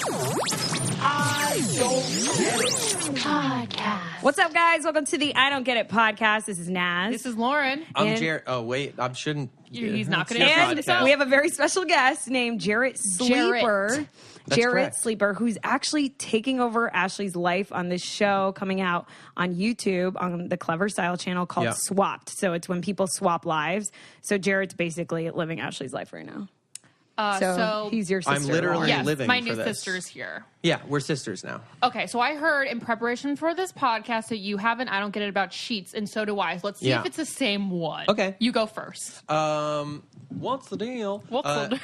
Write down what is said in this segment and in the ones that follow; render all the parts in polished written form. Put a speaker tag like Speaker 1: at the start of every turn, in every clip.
Speaker 1: I Don't Get It
Speaker 2: Podcast.
Speaker 3: What's up, guys? Welcome to the I Don't Get It podcast. This is Naz.
Speaker 2: This is Lauren.
Speaker 4: I'm Jarrett. Oh, wait. I shouldn't.
Speaker 2: He's not going to
Speaker 3: And
Speaker 2: introduce
Speaker 3: we have a very special guest named Jarrett Sleeper. Jarrett
Speaker 4: correct.
Speaker 3: Sleeper, who's actually taking over Ashley's life on this show coming out on YouTube on the Clever Style channel called Swapped. So it's when people swap lives. So Jarrett's basically living Ashley's life right now. So he's your sister.
Speaker 4: I'm literally
Speaker 2: Yes,
Speaker 4: living
Speaker 2: my
Speaker 4: for
Speaker 2: new
Speaker 4: this.
Speaker 2: sister's here.
Speaker 4: Yeah, we're sisters now.
Speaker 2: Okay, so I heard in preparation for this podcast that you have an I Don't Get It about sheets, and so do I. So let's see if it's the same one.
Speaker 4: Okay.
Speaker 2: You go first.
Speaker 4: What's the deal?
Speaker 2: What's the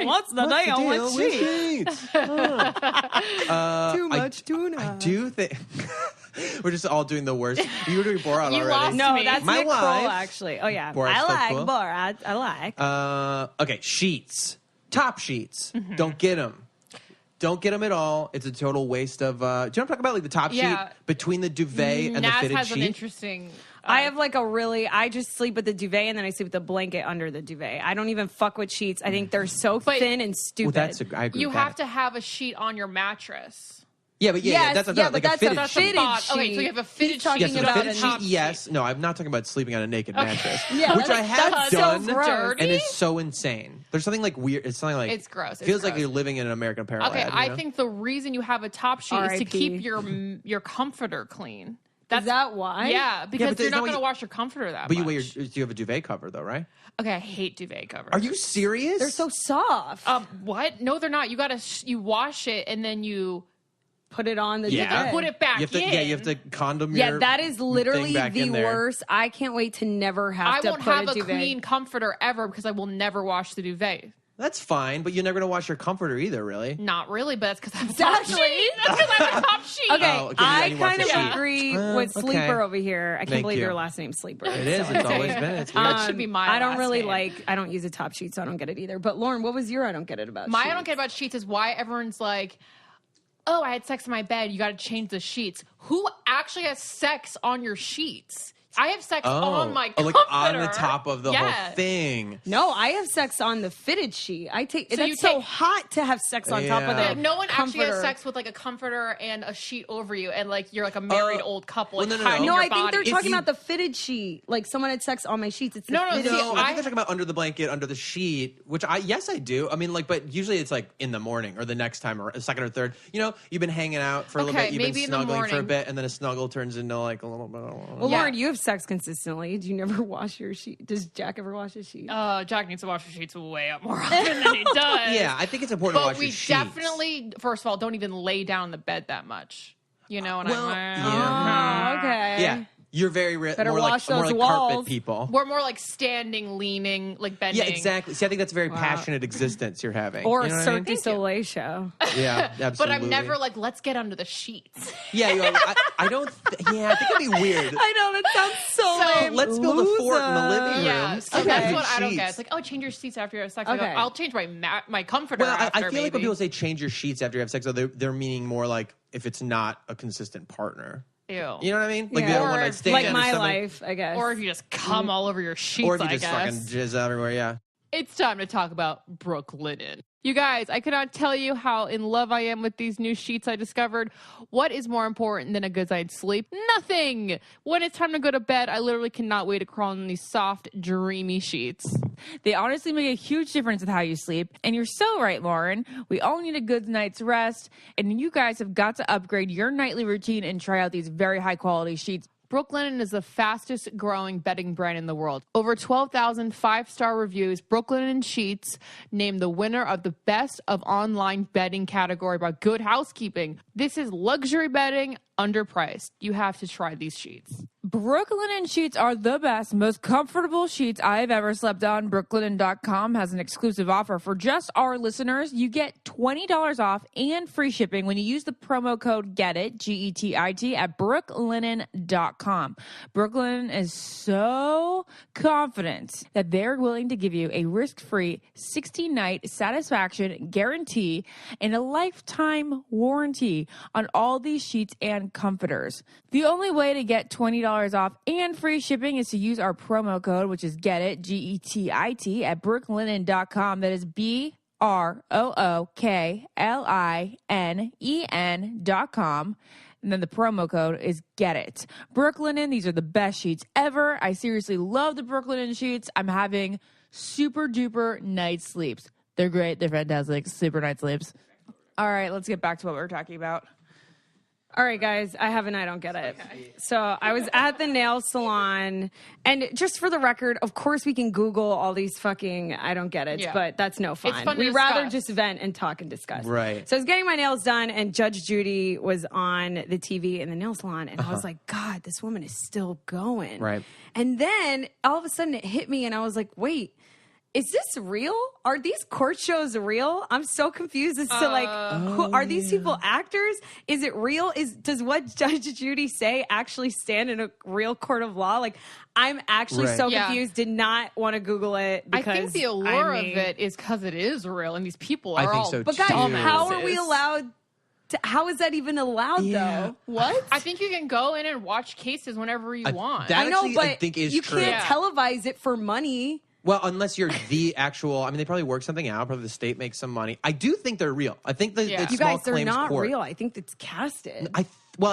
Speaker 3: What's the deal with sheets?
Speaker 4: Too
Speaker 3: much tuna.
Speaker 4: I do think we're just all doing the worst. You were doing Borat
Speaker 2: You
Speaker 4: already.
Speaker 2: lost
Speaker 3: No,
Speaker 2: me.
Speaker 3: that's
Speaker 4: My
Speaker 3: Nicole,
Speaker 4: wife.
Speaker 3: actually. Oh, yeah.
Speaker 4: Borat's
Speaker 3: I
Speaker 4: so
Speaker 3: like
Speaker 4: cool.
Speaker 3: Borat. I like.
Speaker 4: Okay, sheets. Top sheets. Don't get them. Don't get them at all. It's a total waste of. Do you know what I'm talking about? Like the top sheet between the duvet and the
Speaker 2: Naz
Speaker 4: fitted
Speaker 2: has
Speaker 4: sheet.
Speaker 2: an interesting...
Speaker 3: I have like I just sleep with the duvet and then I sleep with the blanket under the duvet. I don't even fuck with sheets. I think they're so thin and stupid.
Speaker 4: Well, I agree
Speaker 2: You
Speaker 4: with
Speaker 2: have
Speaker 4: that.
Speaker 2: to have a sheet on your mattress.
Speaker 4: Yeah, but
Speaker 3: Yes,
Speaker 4: that's what
Speaker 3: yeah,
Speaker 4: I'm
Speaker 3: but
Speaker 4: talking about. Like
Speaker 3: that's
Speaker 4: a
Speaker 3: a
Speaker 4: fitted
Speaker 3: fitted
Speaker 4: sheet.
Speaker 3: sheet.
Speaker 2: Okay, so you have a fitted
Speaker 3: He's talking
Speaker 2: sheet.
Speaker 4: Yes,
Speaker 3: about
Speaker 4: a fitted
Speaker 3: a
Speaker 4: sheet.
Speaker 2: top
Speaker 4: Yes. No, I'm not talking about sleeping on a naked mattress.
Speaker 3: Yeah,
Speaker 4: which I have
Speaker 3: that's
Speaker 4: done,
Speaker 3: so gross.
Speaker 4: and it's so insane. There's something like weird. It's something like
Speaker 2: It's gross. It's
Speaker 4: feels like
Speaker 2: gross.
Speaker 4: you're living in an American Apparel.
Speaker 2: Okay,
Speaker 4: ad, you
Speaker 2: I
Speaker 4: know?
Speaker 2: think the reason you have a top sheet is to
Speaker 3: R.I.P.
Speaker 2: keep your comforter clean.
Speaker 3: Is that why?
Speaker 2: Yeah, because
Speaker 4: but
Speaker 2: you're
Speaker 4: there's
Speaker 2: not
Speaker 4: no way
Speaker 2: going to
Speaker 4: you-
Speaker 2: wash your comforter that
Speaker 4: But
Speaker 2: much.
Speaker 4: you have a duvet cover though, right?
Speaker 2: Okay, I hate duvet covers.
Speaker 4: Are you serious?
Speaker 3: They're so soft.
Speaker 2: What? No, they're not. You got to you wash it and then you
Speaker 3: Put it on the
Speaker 4: Yeah.
Speaker 3: duvet.
Speaker 2: put it back
Speaker 4: You have to,
Speaker 2: in.
Speaker 4: yeah, you have to condom
Speaker 3: Yeah,
Speaker 4: your
Speaker 3: that is literally
Speaker 4: thing back
Speaker 3: the
Speaker 4: in there.
Speaker 3: worst. I can't wait to never have
Speaker 2: I
Speaker 3: to
Speaker 2: won't
Speaker 3: put
Speaker 2: have
Speaker 3: a
Speaker 2: a
Speaker 3: duvet.
Speaker 2: clean comforter ever because I will never wash the duvet.
Speaker 4: That's fine, but you're never gonna wash your comforter either, really.
Speaker 2: Not really, but that's because I have a top
Speaker 3: Exactly.
Speaker 2: sheet. That's because I have a top sheet.
Speaker 3: Okay,
Speaker 4: Oh, okay, yeah,
Speaker 3: I
Speaker 4: you wash
Speaker 3: kind of
Speaker 4: the sheet.
Speaker 3: agree with
Speaker 4: okay.
Speaker 3: Sleeper over here. I can't
Speaker 4: Thank
Speaker 3: believe
Speaker 4: you.
Speaker 3: your last name's Sleeper.
Speaker 4: It is.
Speaker 3: So-
Speaker 4: It's always been. It's weird.
Speaker 2: That should be my
Speaker 3: I don't
Speaker 2: last
Speaker 3: really
Speaker 2: name.
Speaker 3: I don't use a top sheet, so I don't get it either. But Lauren, what was your I don't get it about?
Speaker 2: My
Speaker 3: sheets?
Speaker 2: I don't get about sheets is why everyone's like, oh, I had sex in my bed. You got to change the sheets. Who actually has sex on your sheets? I have sex on my comforter.
Speaker 4: like on the top of the
Speaker 2: Yeah.
Speaker 4: whole thing.
Speaker 3: No, I have sex on the fitted sheet. I take
Speaker 2: So you
Speaker 3: that's so
Speaker 2: take-
Speaker 3: hot to have sex on top of
Speaker 4: Yeah.
Speaker 3: the
Speaker 2: No one actually has
Speaker 3: comforter.
Speaker 2: sex with like a comforter and a sheet over you, and like you're like a married old couple.
Speaker 4: well,
Speaker 2: like,
Speaker 4: no, no,
Speaker 2: hiding
Speaker 4: no.
Speaker 3: No,
Speaker 2: your
Speaker 3: I think they're
Speaker 2: body.
Speaker 3: talking
Speaker 4: you-
Speaker 3: about the fitted sheet. Like someone had sex on my sheets. It's the
Speaker 2: No,
Speaker 3: fitted
Speaker 2: see,
Speaker 4: No,
Speaker 3: sheet.
Speaker 4: I think they're talking about under the blanket, under the sheet, which yes, I do. I mean, like, but usually it's like in the morning or the next time or a second or third. You know, you've been hanging out for a little
Speaker 2: Okay,
Speaker 4: bit, you've
Speaker 2: maybe
Speaker 4: been
Speaker 2: in the
Speaker 4: snuggling for a
Speaker 2: morning.
Speaker 4: bit, and then a snuggle turns into like a little bit.
Speaker 3: Well,
Speaker 2: Yeah.
Speaker 3: Lauren, you have sex consistently. Do you never wash your sheet? Does Jack ever wash his sheet?
Speaker 2: Jack needs to wash his sheets way up more often than he does.
Speaker 4: Yeah, I think it's important to
Speaker 2: But
Speaker 4: wash
Speaker 2: we
Speaker 4: your sheets.
Speaker 2: definitely, first of all, don't even lay down in the bed that much. You know, and
Speaker 4: Well,
Speaker 3: Oh, okay.
Speaker 4: Yeah, you're very
Speaker 3: Better
Speaker 4: more
Speaker 3: wash
Speaker 4: like
Speaker 3: those
Speaker 4: carpet
Speaker 3: walls.
Speaker 4: people.
Speaker 2: we're more like standing, leaning, like bending.
Speaker 4: Yeah, exactly. See, I think that's a very passionate existence you're having.
Speaker 3: Or
Speaker 4: you know
Speaker 3: a
Speaker 4: what I
Speaker 3: Cirque
Speaker 4: mean?
Speaker 3: du Soleil show.
Speaker 4: Yeah, absolutely.
Speaker 2: But I'm never like, let's get under the sheets.
Speaker 4: Yeah, I don't. Yeah, I think it'd be weird.
Speaker 3: I know that sounds so lame.
Speaker 4: Let's build a fort in the living room.
Speaker 2: Yeah, so
Speaker 3: Okay.
Speaker 2: that's what I don't get.
Speaker 4: Sheets.
Speaker 2: It's like, oh, change your seats after you have sex. I go,
Speaker 3: Okay.
Speaker 2: I'll change my comforter
Speaker 4: Well,
Speaker 2: after,
Speaker 4: I feel like when
Speaker 2: maybe.
Speaker 4: people say change your sheets after you have sex, though, they're meaning more like if it's not a consistent partner.
Speaker 2: Ew.
Speaker 4: You know what I mean? Like
Speaker 3: Yeah.
Speaker 4: you have a
Speaker 2: Or
Speaker 4: one night stand,
Speaker 3: Like
Speaker 4: or
Speaker 3: my
Speaker 4: something.
Speaker 3: life, I guess.
Speaker 2: Or if you just come all over your sheets,
Speaker 4: Or if you
Speaker 2: I
Speaker 4: just fucking
Speaker 2: guess.
Speaker 4: jizz everywhere. Yeah.
Speaker 2: It's time to talk about Brooklinen. You guys, I cannot tell you how in love I am with these new sheets I discovered. What is more important than a good night's sleep? Nothing! When it's time to go to bed, I literally cannot wait to crawl in these soft, dreamy sheets.
Speaker 5: They honestly make a huge difference with how you sleep. And you're so right, Lauren. We all need a good night's rest. And you guys have got to upgrade your nightly routine and try out these very high quality sheets.
Speaker 2: Brooklinen is the fastest growing bedding brand in the world. Over 12,000 5-star reviews, Brooklinen Sheets named the winner of the best of online bedding category by Good Housekeeping. This is luxury bedding, underpriced. You have to try these sheets.
Speaker 5: Brooklinen sheets are the best, most comfortable sheets I've ever slept on. Brooklinen.com has an exclusive offer. For just our listeners, you get $20 off and free shipping when you use the promo code GETIT, GETIT, at brooklinen.com. Brooklinen is so confident that they're willing to give you a risk-free 60-night satisfaction guarantee and a lifetime warranty on all these sheets and comforters. The only way to get $20 off and free shipping is to use our promo code, which is GETIT, GETIT, at brooklinen.com. That is BROOKLYNEN.com. BROOKLINEN.com. And then the promo code is GET IT. Brooklinen, these are the best sheets ever. I seriously love the Brooklinen sheets. I'm having super duper night sleeps. They're great. They're fantastic. Super night sleeps. All right, let's get back to what we were talking about.
Speaker 3: All right, guys, I have an I don't get it. So I was at the nail salon, and just for the record, of course we can Google all these fucking I don't get it, but that's no fun.
Speaker 2: It's fun to
Speaker 3: We'd rather
Speaker 2: discuss.
Speaker 3: just vent and talk and discuss.
Speaker 4: Right.
Speaker 3: So I was getting my nails done, and Judge Judy was on the TV in the nail salon, and I was like, God, this woman is still going.
Speaker 4: Right.
Speaker 3: And then all of a sudden it hit me, and I was like, wait. Is this real? Are these court shows real? I'm so confused as to who are these people actors? Is it real? Does what Judge Judy say actually stand in a real court of law? Like, I'm actually so confused. Did not want to Google it. Because,
Speaker 2: I think the allure of it is because it is real, and these people are
Speaker 4: I think
Speaker 2: all.
Speaker 4: so,
Speaker 3: But guys,
Speaker 4: too.
Speaker 3: how are we allowed? How is that even allowed though? What?
Speaker 2: I think you can go in and watch cases whenever you want.
Speaker 4: that
Speaker 3: I know,
Speaker 4: actually,
Speaker 3: but
Speaker 4: I think is
Speaker 3: you
Speaker 4: true.
Speaker 3: can't televise it for money.
Speaker 4: Well, unless you're the actual, I mean, they probably work something out. Probably the state makes some money. I do think they're real. I think that it's
Speaker 3: You
Speaker 4: small
Speaker 3: guys, they're
Speaker 4: claims
Speaker 3: not
Speaker 4: court.
Speaker 3: real. I think it's casted.
Speaker 4: I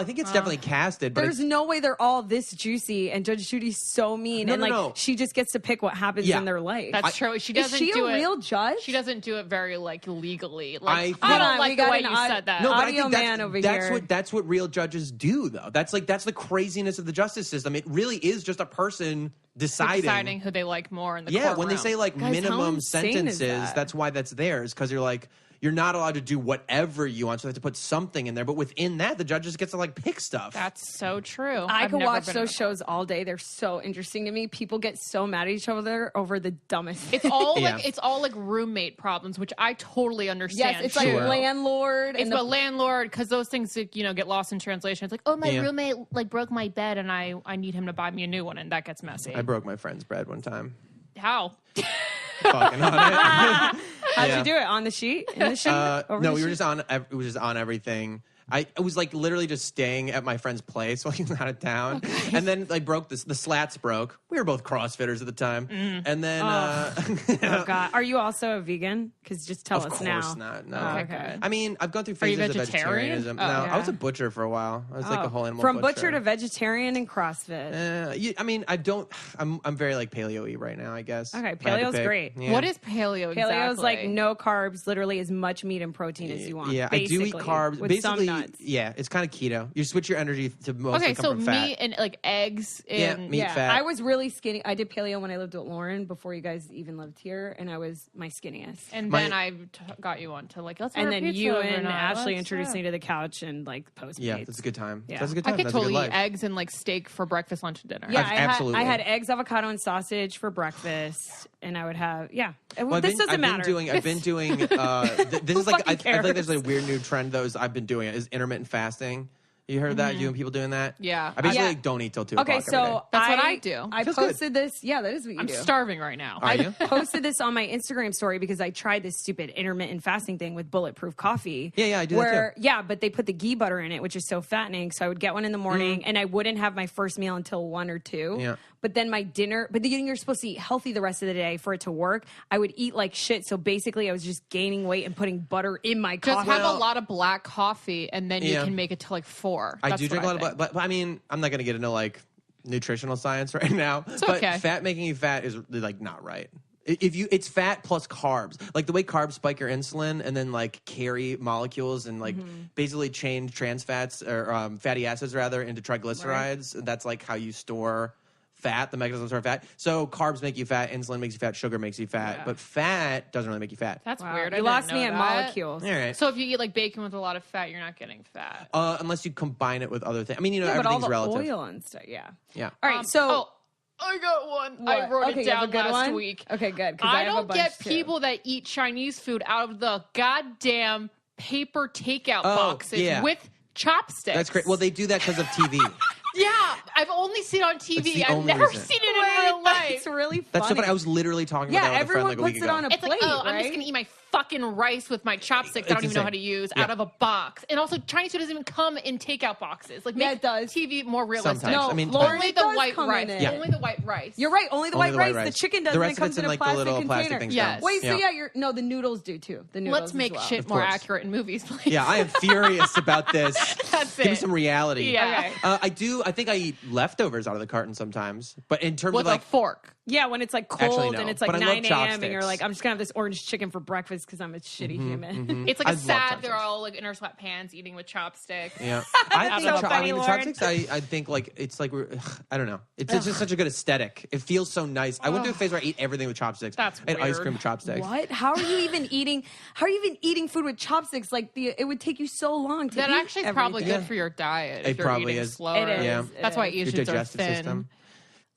Speaker 4: think it's definitely casted. But
Speaker 3: There's no way they're all this juicy, and Judge Judy's so mean,
Speaker 4: No.
Speaker 3: she just gets to pick what happens in their life.
Speaker 2: That's true. She doesn't
Speaker 3: Is she
Speaker 2: do
Speaker 3: a
Speaker 2: it,
Speaker 3: real judge?
Speaker 2: She doesn't do it very legally.
Speaker 4: I
Speaker 2: I don't
Speaker 3: we
Speaker 2: like the
Speaker 3: got
Speaker 2: way
Speaker 3: an
Speaker 2: you said that.
Speaker 4: No, but I
Speaker 3: Audio
Speaker 4: think
Speaker 3: man over here.
Speaker 4: that's what real judges do, though. That's the craziness of the justice system. It really is just a person deciding
Speaker 2: who they like more in the
Speaker 4: Yeah,
Speaker 2: courtroom.
Speaker 4: when they say
Speaker 3: Guys, how
Speaker 4: minimum
Speaker 3: insane is
Speaker 4: sentences,
Speaker 3: that?
Speaker 4: that's why that's there. Is because you're not allowed to do whatever you want, so they have to put something in there. But within that, the judges get to pick stuff.
Speaker 2: That's so true.
Speaker 3: I
Speaker 2: I've
Speaker 3: could
Speaker 2: never
Speaker 3: watch
Speaker 2: been
Speaker 3: those
Speaker 2: in a-
Speaker 3: shows all day. They're so interesting to me. People get so mad at each other over the dumbest things.
Speaker 2: It's all
Speaker 4: Yeah.
Speaker 2: it's all roommate problems, which I totally understand.
Speaker 3: Yes, it's like
Speaker 4: Sure.
Speaker 3: landlord.
Speaker 2: It's
Speaker 3: and
Speaker 2: the landlord, because those things get lost in translation. It's like, oh, my
Speaker 4: Yeah.
Speaker 2: roommate broke my bed, and I need him to buy me a new one, and that gets messy.
Speaker 4: I broke my friend's bread one time.
Speaker 2: How?
Speaker 4: Fucking on it.
Speaker 3: How'd you do it? On the sheet? In the sheet? Over
Speaker 4: No,
Speaker 3: the
Speaker 4: we were
Speaker 3: sheet?
Speaker 4: just on. It was just on everything. I was literally just staying at my friend's place while he was out of town, and then broke the slats broke. We were both CrossFitters at the time, and then
Speaker 3: Oh God, are you also a vegan? Because just tell
Speaker 4: of
Speaker 3: us
Speaker 4: course
Speaker 3: now.
Speaker 4: not. No,
Speaker 3: Okay.
Speaker 4: I mean I've gone through
Speaker 2: Are you
Speaker 4: phases of
Speaker 2: vegetarian?
Speaker 4: vegetarianism.
Speaker 2: Oh,
Speaker 4: No,
Speaker 3: yeah.
Speaker 4: I was a butcher for a while. I was like a whole animal
Speaker 3: From butcher to vegetarian and CrossFit.
Speaker 4: I mean, I don't. I'm very
Speaker 2: paleo-y
Speaker 4: right now. I guess.
Speaker 3: Okay,
Speaker 4: If I had to
Speaker 3: paleo's
Speaker 4: pick.
Speaker 3: great.
Speaker 4: Yeah.
Speaker 2: What is paleo exactly?
Speaker 3: Paleo's like no carbs, literally as much meat and protein as you want.
Speaker 4: Yeah, I do eat
Speaker 3: basically,
Speaker 4: carbs.
Speaker 3: with
Speaker 4: Basically,
Speaker 3: some nuts.
Speaker 4: yeah, it's kind of keto. You switch your energy to mostly
Speaker 2: Okay,
Speaker 4: come
Speaker 2: so
Speaker 4: from fat.
Speaker 2: meat and eggs and
Speaker 4: meat, fat.
Speaker 3: I was really skinny. I did paleo when I lived with Lauren before you guys even lived here, and I was my skinniest.
Speaker 2: And
Speaker 4: My-
Speaker 2: then I got you onto let's
Speaker 3: And
Speaker 2: order
Speaker 3: then
Speaker 2: pizza
Speaker 3: you and
Speaker 2: overnight.
Speaker 3: Ashley
Speaker 2: Let's,
Speaker 3: introduced me to the couch and Postmates.
Speaker 4: Yeah, that's a good time.
Speaker 3: Yeah.
Speaker 4: That's a good
Speaker 2: I
Speaker 4: time.
Speaker 2: could
Speaker 4: That's a good
Speaker 2: totally eat
Speaker 4: life.
Speaker 2: eggs and steak for breakfast, lunch, and dinner.
Speaker 3: Yeah,
Speaker 4: Absolutely.
Speaker 3: I had eggs, avocado, and sausage for breakfast, and I would have
Speaker 4: Well,
Speaker 3: this doesn't matter.
Speaker 4: I've been doing. This is
Speaker 3: fucking
Speaker 4: I feel like there's a
Speaker 3: cares?
Speaker 4: weird new trend though. I've been doing it is intermittent fasting. You heard that? You and people doing that?
Speaker 2: Yeah.
Speaker 4: I basically
Speaker 3: Yeah.
Speaker 4: don't eat till 2
Speaker 3: Okay,
Speaker 4: o'clock every day.
Speaker 3: so
Speaker 2: That's what I do.
Speaker 3: I
Speaker 4: Feels good.
Speaker 3: posted this. Yeah, that is what you
Speaker 2: I'm
Speaker 3: do.
Speaker 2: starving right now.
Speaker 4: Are you?
Speaker 3: Posted this on my Instagram story because I tried this stupid intermittent fasting thing with bulletproof coffee.
Speaker 4: Yeah, I do that too.
Speaker 3: Yeah, but they put the ghee butter in it, which is so fattening. So I would get one in the morning, and I wouldn't have my first meal until 1 or 2.
Speaker 4: Yeah.
Speaker 3: But then my dinner. But then you're supposed to eat healthy the rest of the day for it to work. I would eat like shit. So basically, I was just gaining weight and putting butter in my
Speaker 2: Just
Speaker 3: coffee.
Speaker 2: have a lot of black coffee, and then you
Speaker 4: Yeah.
Speaker 2: can make it to 4.
Speaker 4: I
Speaker 2: That's
Speaker 4: do
Speaker 2: what
Speaker 4: drink a lot of
Speaker 2: think.
Speaker 4: black, but I mean, I'm not going to get into nutritional science right now. But
Speaker 2: okay.
Speaker 4: fat making you fat is not right. It's fat plus carbs, the way carbs spike your insulin and then carry molecules and basically change trans fats or fatty acids rather into triglycerides. Right. That's how you store fat, the mechanisms for fat. So carbs make you fat, insulin makes you fat, sugar makes you fat, but fat doesn't really make you fat.
Speaker 2: That's
Speaker 3: Wow,
Speaker 2: weird. I
Speaker 3: You
Speaker 2: didn't
Speaker 3: lost
Speaker 2: know
Speaker 3: me at
Speaker 2: that.
Speaker 3: molecules.
Speaker 4: All right.
Speaker 2: So if you eat bacon with a lot of fat, you're not getting fat.
Speaker 4: Unless you combine it with other things. I mean,
Speaker 3: Yeah, but all
Speaker 4: everything's
Speaker 3: the
Speaker 4: relative.
Speaker 3: oil and stuff. Yeah.
Speaker 4: Yeah.
Speaker 3: All right. So.
Speaker 2: I got one.
Speaker 3: What?
Speaker 2: I wrote
Speaker 3: Okay,
Speaker 2: it
Speaker 3: you have a
Speaker 2: down
Speaker 3: good
Speaker 2: last
Speaker 3: one?
Speaker 2: week.
Speaker 3: Okay, good. 'Cause I have a
Speaker 2: don't
Speaker 3: bunch,
Speaker 2: get
Speaker 3: too.
Speaker 2: people that eat Chinese food out of the goddamn paper takeout boxes
Speaker 4: yeah.
Speaker 2: with chopsticks.
Speaker 4: That's great. Well, they do that because of TV.
Speaker 2: Yeah, I've only seen it on
Speaker 4: That's
Speaker 2: TV.
Speaker 4: the
Speaker 2: I've
Speaker 4: only
Speaker 2: never
Speaker 4: reason.
Speaker 2: seen it in real life.
Speaker 3: It's really funny.
Speaker 4: That's so funny. I was literally talking about that with a friend like a week
Speaker 3: everyone puts it
Speaker 4: ago.
Speaker 3: on a
Speaker 2: It's
Speaker 3: plate,
Speaker 2: like, oh, I'm
Speaker 3: right?
Speaker 2: just gonna eat my fucking rice with my chopsticks. I don't even know how to use out of a box. And also, Chinese food doesn't even come in takeout boxes. Like,
Speaker 3: Yeah,
Speaker 2: make
Speaker 3: it does.
Speaker 2: TV more realistic.
Speaker 4: Sometimes.
Speaker 3: No,
Speaker 4: I mean,
Speaker 3: Lauren,
Speaker 2: only
Speaker 3: it
Speaker 2: the
Speaker 3: does
Speaker 2: white
Speaker 3: come
Speaker 2: rice.
Speaker 3: in it.
Speaker 4: Yeah.
Speaker 2: Only the white rice.
Speaker 3: You're right. Only the
Speaker 4: Only
Speaker 3: white
Speaker 4: the
Speaker 3: rice.
Speaker 4: white
Speaker 3: The
Speaker 4: rice.
Speaker 3: chicken
Speaker 4: The
Speaker 3: doesn't.
Speaker 4: rest
Speaker 3: It comes
Speaker 4: of it's
Speaker 3: in
Speaker 4: in,
Speaker 3: a
Speaker 4: like, the little
Speaker 3: plastic
Speaker 4: plastic
Speaker 3: container.
Speaker 4: things
Speaker 2: Yes.
Speaker 4: down.
Speaker 3: Wait, so
Speaker 4: Yeah.
Speaker 3: no, the noodles do too. The noodles.
Speaker 2: Let's make
Speaker 3: as well.
Speaker 2: shit
Speaker 4: Of
Speaker 2: more
Speaker 4: course.
Speaker 2: accurate in movies, please.
Speaker 4: Yeah, I am furious about this.
Speaker 2: That's
Speaker 4: Give me
Speaker 2: it.
Speaker 4: some reality.
Speaker 2: Yeah.
Speaker 3: Okay.
Speaker 4: I think I eat leftovers out of the carton sometimes. But in terms
Speaker 2: With
Speaker 4: of like,
Speaker 2: a fork.
Speaker 3: Yeah, when it's like cold
Speaker 4: Actually, no.
Speaker 3: and it's like
Speaker 4: But I love
Speaker 3: 9 a.m. and you're
Speaker 4: chopsticks.
Speaker 3: like, I'm just gonna have this orange chicken for breakfast because I'm a shitty human.
Speaker 2: It's like
Speaker 4: I
Speaker 2: a
Speaker 4: love
Speaker 2: sad.
Speaker 4: chopsticks.
Speaker 2: They're all like in our sweatpants eating with chopsticks.
Speaker 4: yeah, I think
Speaker 3: so funny,
Speaker 4: the
Speaker 3: Lauren.
Speaker 4: chopsticks. I think like it's like I don't know. It's just such a good aesthetic. It feels so nice. I went through a phase where I eat everything with chopsticks.
Speaker 2: That's
Speaker 4: I had ice
Speaker 2: weird.
Speaker 4: cream with chopsticks.
Speaker 3: What? How are you even eating? How are you even eating food with chopsticks? Like it would take you so long to
Speaker 2: That
Speaker 3: eat
Speaker 2: actually is probably
Speaker 3: everything.
Speaker 2: good for your diet.
Speaker 4: It
Speaker 2: If you're
Speaker 4: probably
Speaker 2: eating
Speaker 4: is.
Speaker 2: slower.
Speaker 3: It is.
Speaker 4: Yeah.
Speaker 3: It
Speaker 2: That's why
Speaker 3: is.
Speaker 4: Your
Speaker 2: Asians are
Speaker 4: digestive
Speaker 2: thin.
Speaker 4: system.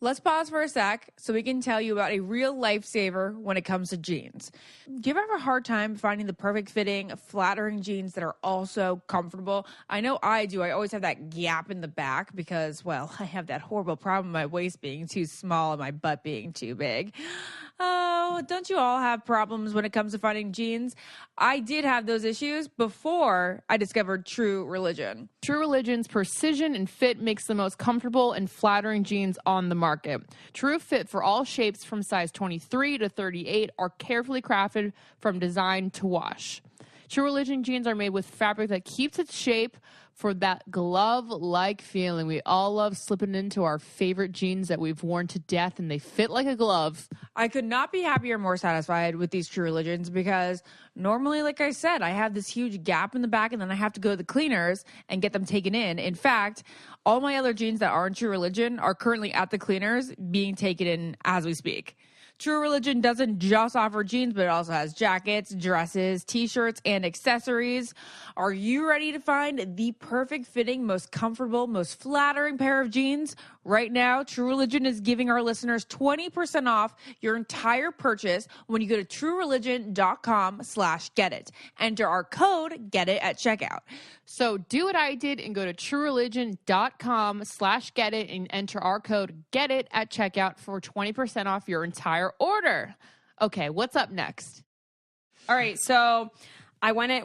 Speaker 5: Let's pause for a sec so we can tell you about a real lifesaver when it comes to jeans. Do you ever have a hard time finding the perfect fitting, flattering jeans that are also comfortable? I know I do. I always have that gap in the back because, well, I have that horrible problem of my waist being too small and my butt being too big. Oh, don't you all have problems when it comes to finding jeans? I did have those issues before I discovered True Religion.
Speaker 2: True Religion's precision and fit makes the most comfortable and flattering jeans on the market. True Fit for all shapes from size 23 to 38 are carefully crafted from design to wash. True Religion jeans are made with fabric that keeps its shape for that glove-like feeling. We all love slipping into our favorite jeans that we've worn to death, and they fit like a glove.
Speaker 5: I could not be happier or more satisfied with these True Religions because normally, like I said, I have this huge gap in the back and then I have to go to the cleaners and get them taken in. In fact, all my other jeans that aren't True Religion are currently at the cleaners being taken in as we speak. True Religion doesn't just offer jeans, but it also has jackets, dresses, t-shirts, and accessories. Are you ready to find the perfect fitting, most comfortable, most flattering pair of jeans? Right now, True Religion is giving our listeners 20% off your entire purchase when you go to truereligion.com/getit. Enter our code GETIT at checkout.
Speaker 2: So do what I did and go to truereligion.com/getit and enter our code GETIT at checkout for 20% off your entire order. Okay, what's up next?
Speaker 3: All right, so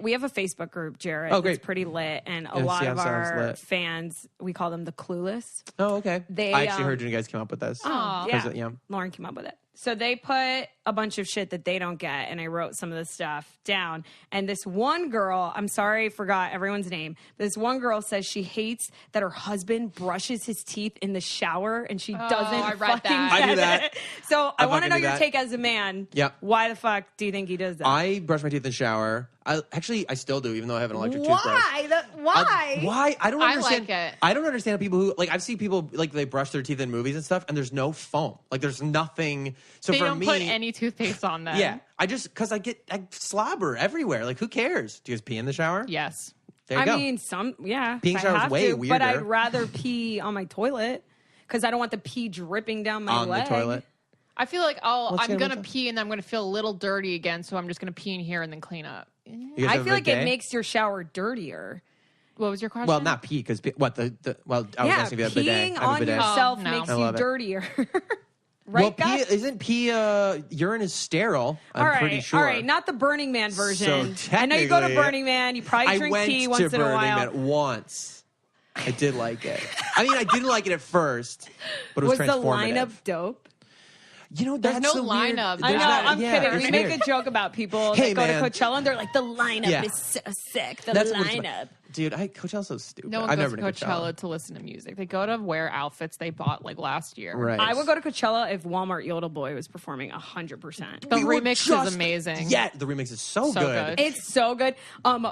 Speaker 3: we have a Facebook group, Jarrett.
Speaker 4: Oh, great.
Speaker 3: It's pretty lit, and a
Speaker 4: Yes,
Speaker 3: lot
Speaker 4: yeah,
Speaker 3: of
Speaker 4: sounds
Speaker 3: our
Speaker 4: lit.
Speaker 3: fans, we call them the Clueless.
Speaker 4: Oh, okay.
Speaker 3: They,
Speaker 4: I actually heard you guys came up with this.
Speaker 2: Aw.
Speaker 3: Yeah.
Speaker 4: Yeah.
Speaker 3: Lauren came up with it. So they put a bunch of shit that they don't get, and I wrote some of the stuff down. And this one girl, I'm sorry, I forgot everyone's name. This one girl says she hates that her husband brushes his teeth in the shower, and she doesn't
Speaker 2: I read
Speaker 3: fucking
Speaker 2: that.
Speaker 4: I do
Speaker 3: get
Speaker 4: that.
Speaker 3: it. So I want to
Speaker 4: fucking
Speaker 3: know
Speaker 4: do
Speaker 3: your
Speaker 4: that.
Speaker 3: take as a man.
Speaker 4: Yep.
Speaker 3: Why the fuck do you think he does that?
Speaker 4: I brush my teeth in the shower. I still do, even though I have an electric toothbrush.
Speaker 3: Why?
Speaker 4: Why? I don't
Speaker 2: I
Speaker 4: understand.
Speaker 2: like it.
Speaker 4: I don't understand people who like. I've seen people like they brush their teeth in movies and stuff, and there's no foam. Like there's nothing. So
Speaker 2: They
Speaker 4: for
Speaker 2: don't
Speaker 4: me,
Speaker 2: put any toothpaste on them.
Speaker 4: yeah, because I slobber everywhere. Like who cares? Do you guys pee in the shower?
Speaker 2: Yes.
Speaker 4: There you
Speaker 3: I
Speaker 4: go.
Speaker 3: mean,
Speaker 4: Peeing
Speaker 3: if I
Speaker 4: shower is
Speaker 3: have
Speaker 4: way
Speaker 3: to, but I'd
Speaker 4: weirder.
Speaker 3: rather pee on my toilet because I don't want the pee dripping down my
Speaker 4: on
Speaker 3: leg.
Speaker 4: the toilet.
Speaker 2: I feel like I'm
Speaker 4: gonna
Speaker 2: going to
Speaker 4: look up?
Speaker 2: pee and then I'm going to feel a little dirty again, so I'm just going to pee in here and then clean up.
Speaker 4: You guys
Speaker 3: I
Speaker 4: have a
Speaker 3: feel like it
Speaker 4: bidet?
Speaker 3: makes your shower dirtier.
Speaker 2: What was your question?
Speaker 4: Well, not pee because well, I was
Speaker 3: Yeah,
Speaker 4: asking if you have a bidet.
Speaker 3: peeing
Speaker 4: I have a
Speaker 3: on
Speaker 4: bidet.
Speaker 3: yourself
Speaker 2: Oh, no.
Speaker 3: makes
Speaker 4: I
Speaker 3: you
Speaker 4: love it.
Speaker 3: dirtier. Right,
Speaker 4: Well,
Speaker 3: guys?
Speaker 4: isn't pee urine is sterile? I'm
Speaker 3: All right,
Speaker 4: pretty sure.
Speaker 3: all right, not the Burning Man version.
Speaker 4: So
Speaker 3: I know you go to
Speaker 4: technically,
Speaker 3: Burning Man, you probably
Speaker 4: I
Speaker 3: drink
Speaker 4: went
Speaker 3: pee
Speaker 4: to
Speaker 3: once in a
Speaker 4: Burning
Speaker 3: while.
Speaker 4: Man once. I did like it. I mean, I didn't like it at first, but it was
Speaker 3: Was the
Speaker 4: transformative.
Speaker 3: lineup dope?
Speaker 4: You know,
Speaker 2: There's
Speaker 4: that's
Speaker 2: no
Speaker 4: so weird.
Speaker 2: lineup.
Speaker 3: I know,
Speaker 2: There's not-
Speaker 3: I'm
Speaker 4: yeah,
Speaker 3: kidding.
Speaker 4: it's
Speaker 3: We make
Speaker 4: weird.
Speaker 3: a joke about people
Speaker 4: Hey,
Speaker 3: that go
Speaker 4: man.
Speaker 3: to Coachella and they're like, the lineup
Speaker 4: Yeah.
Speaker 3: is so sick. The
Speaker 4: That's what it's
Speaker 3: lineup.
Speaker 4: Dude, Coachella's so stupid.
Speaker 2: No one
Speaker 4: I've
Speaker 2: goes
Speaker 4: never
Speaker 2: to
Speaker 4: been to
Speaker 2: Coachella to listen to music. They go to wear outfits they bought like last year.
Speaker 4: Right.
Speaker 3: I would go to Coachella if Walmart Yodel Boy was performing 100%.
Speaker 2: The
Speaker 4: We were
Speaker 2: remix
Speaker 4: just-
Speaker 2: is amazing.
Speaker 4: Yeah, the remix is so good.
Speaker 3: It's so good.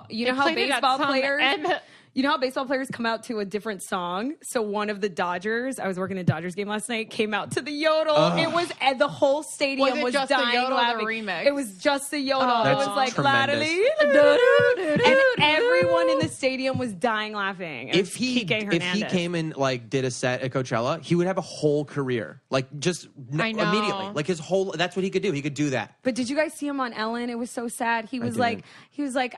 Speaker 3: You know how
Speaker 2: played it at
Speaker 3: baseball
Speaker 2: some
Speaker 3: players
Speaker 2: end.
Speaker 3: you know how baseball players come out to a different song? So one of the Dodgers, I was working a Dodgers game last night, came out to the yodel. It was the whole stadium
Speaker 2: Was it
Speaker 3: was
Speaker 2: just the
Speaker 3: dying
Speaker 2: yodel or the
Speaker 3: laughing.
Speaker 2: remix?
Speaker 3: It was just the yodel. It
Speaker 4: That's
Speaker 3: was like
Speaker 4: tremendous.
Speaker 3: ladly, and everyone in the stadium stadium was dying laughing.
Speaker 4: If he came and like did a set at Coachella, he would have a whole career, like just immediately, like his whole. That's what he could do. He could do that.
Speaker 3: But did you guys see him on Ellen? It was so sad. He was like,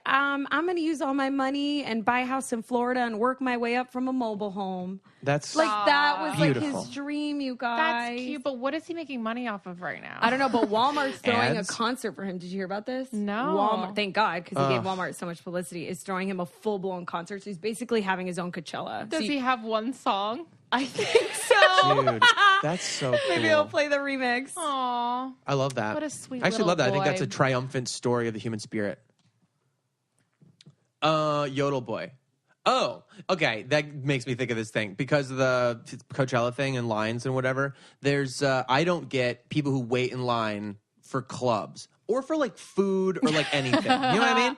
Speaker 3: I'm going to use all my money and buy a house in Florida and work my way up from a mobile home.
Speaker 4: That's
Speaker 3: like that was
Speaker 4: beautiful.
Speaker 3: like his dream, you guys.
Speaker 2: That's cute, but what is he making money off of right now?
Speaker 3: I don't know, but Walmart's throwing a concert for him. Did you hear about this?
Speaker 2: No.
Speaker 3: Walmart, thank God, because he gave Walmart so much publicity, is throwing him a full-blown concert. So he's basically having his own Coachella.
Speaker 2: Does he have one song?
Speaker 3: I think so.
Speaker 4: Dude, that's so cool.
Speaker 3: Maybe he'll play the remix.
Speaker 2: Aww.
Speaker 4: I love that.
Speaker 2: What a sweet
Speaker 4: I actually love that.
Speaker 2: little
Speaker 4: I think that's a
Speaker 2: boy.
Speaker 4: triumphant story of the human spirit. Yodel Boy. Oh, okay. That makes me think of this thing because of the Coachella thing and lines and whatever. There's, I don't get people who wait in line for clubs or for like food or like anything. You know what I mean?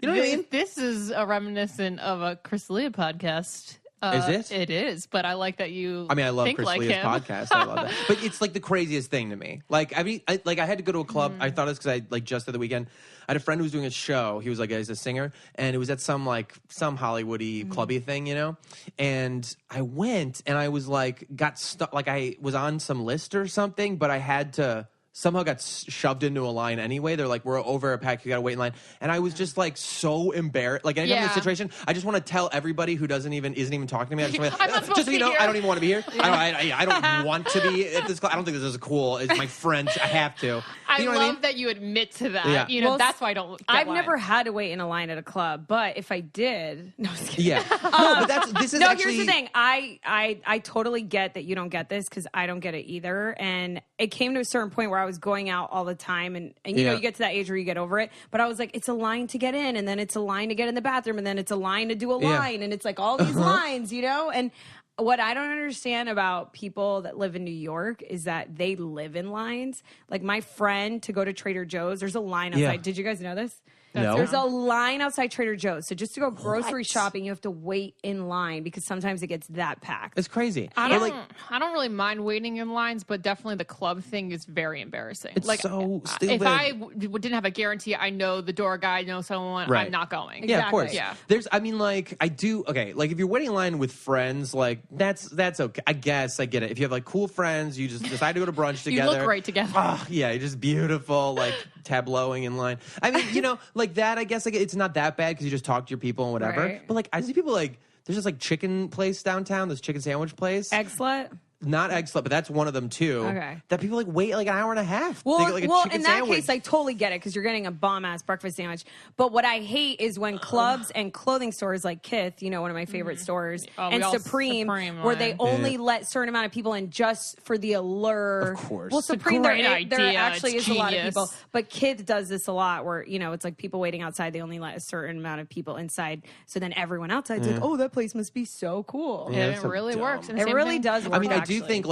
Speaker 4: You know what I mean?
Speaker 2: This is a reminiscent of a Chris D'Elia podcast.
Speaker 4: Is it?
Speaker 2: It is, but I like that you.
Speaker 4: I mean, I love
Speaker 2: think
Speaker 4: Chris
Speaker 2: like
Speaker 4: D'Elia's
Speaker 2: him.
Speaker 4: podcast. I love that. But it's like the craziest thing to me. Like, I mean, I had to go to a club. I thought it was because I like just at the weekend. I had a friend who was doing a show. He was like, he's a singer, and it was at some Hollywoody clubby thing, you know. And I went, and I was like, got stuck. Like I was on some list or something, but I had to. Somehow got shoved into a line anyway. They're like, we're over a pack. You got to wait in line. And I was just like so embarrassed. Like anytime in this situation, I just want to tell everybody who isn't even talking to me. I just want to, just so you know, I don't even want to be here. I don't want to be at this club. I don't think this is cool. It's my friend. I have to.
Speaker 2: I
Speaker 4: You know
Speaker 2: love
Speaker 4: what I mean?
Speaker 2: that you admit to that.
Speaker 4: Yeah.
Speaker 2: You know,
Speaker 3: Well,
Speaker 2: that's why I don't. Get
Speaker 3: I've
Speaker 2: lines.
Speaker 3: never had to wait in a line at a club, but if I did, no, I was kidding.
Speaker 4: Yeah. No, but this is
Speaker 3: No,
Speaker 4: actually.
Speaker 3: here's the thing. I totally get that you don't get this because I don't get it either. And it came to a certain point where I was going out all the time, and you know, you get to that age where you get over it. But I was like, it's a line to get in, and then it's a line to get in the bathroom, and then it's a line to do a line, and it's like all these lines, you know. And what I don't understand about people that live in New York is that they live in lines. Like my friend, to go to Trader Joe's, there's a line outside.
Speaker 4: Yeah.
Speaker 3: Did you guys know this?
Speaker 4: No.
Speaker 3: There's a line outside Trader Joe's. So just to go grocery shopping, you have to wait in line because sometimes it gets that packed.
Speaker 4: It's crazy.
Speaker 2: I
Speaker 4: But,
Speaker 2: don't really mind waiting in lines, but definitely the club thing is very embarrassing.
Speaker 4: It's
Speaker 2: like
Speaker 4: so stupid.
Speaker 2: if I didn't have a guarantee, I know the door guy, know someone,
Speaker 4: Right.
Speaker 2: I'm not going.
Speaker 4: Yeah, of course.
Speaker 2: Yeah.
Speaker 4: There's, I mean, like, I do, okay, like, if you're waiting in line with friends, like, that's okay. I guess I get it. If you have, like, cool friends, you just decide to go to brunch
Speaker 2: You
Speaker 4: together.
Speaker 2: look great together.
Speaker 4: Oh, yeah, you're just beautiful, like, tableauing in line. I mean, you know, like, that, I guess, like, it's not that bad because you just talk to your people and whatever.
Speaker 3: Right.
Speaker 4: But, like, I see people, like, there's this, like, chicken place downtown, this chicken sandwich place.
Speaker 3: Egg slut?
Speaker 4: Not egg slut, but that's one of them, too.
Speaker 3: Okay.
Speaker 4: That people, like, wait, like, an hour and a half.
Speaker 3: Well,
Speaker 4: They get, like, a chicken
Speaker 3: in that
Speaker 4: sandwich.
Speaker 3: case, I totally get it because you're getting a bomb-ass breakfast sandwich. But what I hate is when clubs and clothing stores like Kith, you know, one of my favorite stores,
Speaker 2: Oh, we
Speaker 3: and
Speaker 2: all
Speaker 3: Supreme,
Speaker 2: Supreme
Speaker 3: where they
Speaker 2: line.
Speaker 3: only let certain amount of people in just for the allure.
Speaker 4: Of course.
Speaker 3: Well,
Speaker 4: It's a
Speaker 3: Supreme,
Speaker 2: great
Speaker 3: there
Speaker 2: idea.
Speaker 3: actually
Speaker 2: It's
Speaker 3: is a lot of
Speaker 2: genius.
Speaker 3: people. But Kith does this a lot where, you know, it's like people waiting outside, they only let a certain amount of people inside. So then everyone outside's like, oh, that place must be so cool.
Speaker 2: Yeah,
Speaker 4: that's
Speaker 2: it
Speaker 4: so
Speaker 2: really
Speaker 4: dumb.
Speaker 2: works. And
Speaker 3: It
Speaker 2: same
Speaker 3: really
Speaker 2: thing-
Speaker 3: does work,
Speaker 4: I mean, I
Speaker 3: actually.
Speaker 4: do think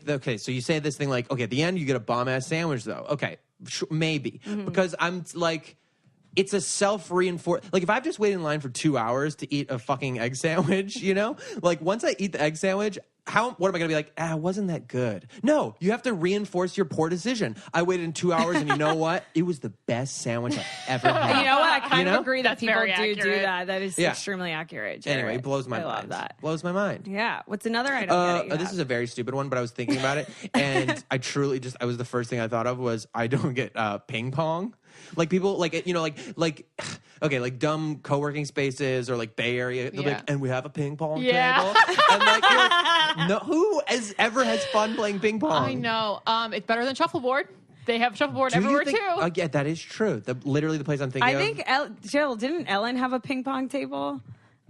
Speaker 4: okay, so you say this thing like, okay, at the end you get a bomb ass sandwich though. Okay, maybe because I'm like, it's a self-reinforce. Like if I've just waited in line for 2 hours to eat a fucking egg sandwich, you know, like once I eat the egg sandwich, what am I gonna be like? Wasn't that good? No, you have to reinforce your poor decision. I waited in 2 hours, and you know what? It was the best sandwich I ever had.
Speaker 3: You know what? I kind of agree that
Speaker 2: That's
Speaker 3: people
Speaker 2: very
Speaker 3: do
Speaker 2: accurate.
Speaker 3: that. That is
Speaker 4: Yeah.
Speaker 3: extremely accurate. Jarrett.
Speaker 4: Anyway, it blows my
Speaker 3: I
Speaker 4: mind.
Speaker 3: love that.
Speaker 4: Blows my mind.
Speaker 3: Yeah. What's another I don't get it?
Speaker 4: This is a very stupid one, but I was thinking about it, and I truly I was the first thing I thought of was I don't get ping pong. Like people, like you know, like okay, like dumb co-working spaces or like Bay Area. They'll be
Speaker 2: Yeah.
Speaker 4: like, and we have a ping pong
Speaker 2: Yeah.
Speaker 4: table. And like, you're like, no, who ever has fun playing ping pong?
Speaker 2: I know. It's better than shuffleboard. They have shuffleboard
Speaker 4: Do you
Speaker 2: everywhere
Speaker 4: think-
Speaker 2: too.
Speaker 4: Yeah, that is true. Literally the place I'm thinking
Speaker 3: I
Speaker 4: of.
Speaker 3: think, Jill, didn't Ellen have a ping pong table?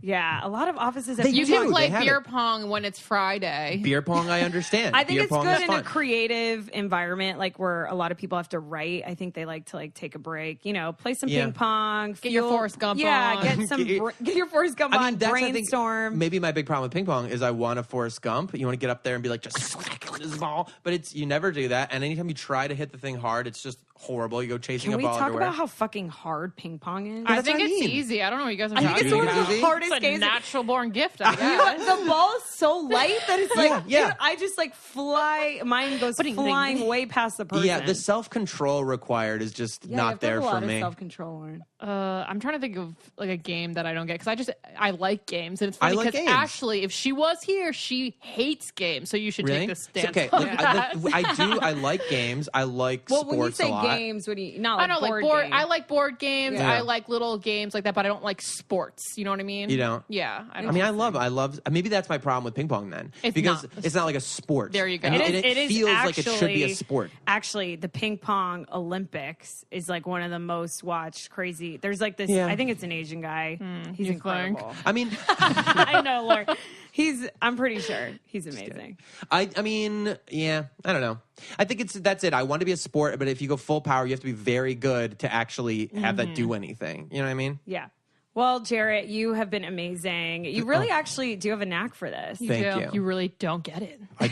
Speaker 3: Yeah, a lot of offices have
Speaker 4: They
Speaker 2: You
Speaker 3: ping
Speaker 4: do.
Speaker 2: can
Speaker 3: pong.
Speaker 2: play
Speaker 4: They have
Speaker 2: beer
Speaker 4: it.
Speaker 2: pong when it's Friday.
Speaker 4: Beer pong, I understand.
Speaker 3: I think
Speaker 4: Beer
Speaker 3: it's
Speaker 4: pong
Speaker 3: good
Speaker 4: is
Speaker 3: in
Speaker 4: fun.
Speaker 3: a creative environment, like where a lot of people have to write. I think they like to like take a break, you know, play some
Speaker 4: Yeah.
Speaker 3: ping pong.
Speaker 2: Get your Forrest Gump
Speaker 3: yeah,
Speaker 2: on.
Speaker 3: get some. Get your Forrest Gump on.
Speaker 4: that's, I think,
Speaker 3: Brainstorm.
Speaker 4: maybe my big problem with ping pong is I want a Forrest Gump. You want to get up there and be like, just smack this ball. But you never do that. And anytime you try to hit the thing hard, it's just horrible. You go chasing
Speaker 3: Can
Speaker 4: a
Speaker 3: we
Speaker 4: ball
Speaker 3: talk
Speaker 4: everywhere.
Speaker 3: about how fucking hard ping pong is?
Speaker 2: I
Speaker 4: that's
Speaker 2: think
Speaker 4: what I
Speaker 2: it's
Speaker 4: mean.
Speaker 2: easy. I don't know what you guys are
Speaker 3: I
Speaker 2: talking
Speaker 3: think it's one of
Speaker 2: about.
Speaker 3: the hardest
Speaker 2: It's a
Speaker 3: games.
Speaker 2: natural born gift, I guess.
Speaker 3: The ball is so light that it's like,
Speaker 4: Yeah.
Speaker 3: dude, I just like fly. Mine goes flying way past the person.
Speaker 4: Yeah, the self-control required is just not there for me.
Speaker 3: Self-control, Lauren.
Speaker 2: I'm trying to think of like a game that I don't get because I like games, and it's funny
Speaker 4: like
Speaker 2: because
Speaker 4: games.
Speaker 2: Ashley, if she was here, she hates games, so you should
Speaker 4: Really?
Speaker 2: take the stance.
Speaker 4: Okay,
Speaker 2: on
Speaker 4: look,
Speaker 2: that.
Speaker 4: I like games. I like
Speaker 3: Well,
Speaker 4: sports
Speaker 3: when you say
Speaker 4: a lot.
Speaker 3: games, what do you not
Speaker 2: I
Speaker 3: like
Speaker 2: don't like
Speaker 3: board
Speaker 2: board.
Speaker 3: games?
Speaker 2: I like board games.
Speaker 4: Yeah.
Speaker 2: I like little games like that, but I don't like sports. You know what I mean?
Speaker 4: You don't?
Speaker 2: Yeah.
Speaker 4: I mean, I love. Maybe that's my problem with ping pong then,
Speaker 2: It's
Speaker 4: because
Speaker 2: not.
Speaker 4: it's not like a sport.
Speaker 2: There you go.
Speaker 4: And
Speaker 2: It
Speaker 4: it feels like it should be a sport.
Speaker 3: Actually, the ping pong Olympics is like one of the most watched. Crazy. There's like this.
Speaker 4: Yeah.
Speaker 3: I think it's an Asian guy. He's
Speaker 2: you
Speaker 3: incredible.
Speaker 4: I mean,
Speaker 3: I know, Lauren. I'm pretty sure he's amazing.
Speaker 4: I mean, yeah, I don't know. I think that's it. I want to be a sport, but if you go full power, you have to be very good to actually have that do anything. You know what I mean?
Speaker 3: Yeah. Well, Jarrett, you have been amazing. You really actually do have a knack for this.
Speaker 4: Thank you.
Speaker 2: You really don't get it.
Speaker 4: I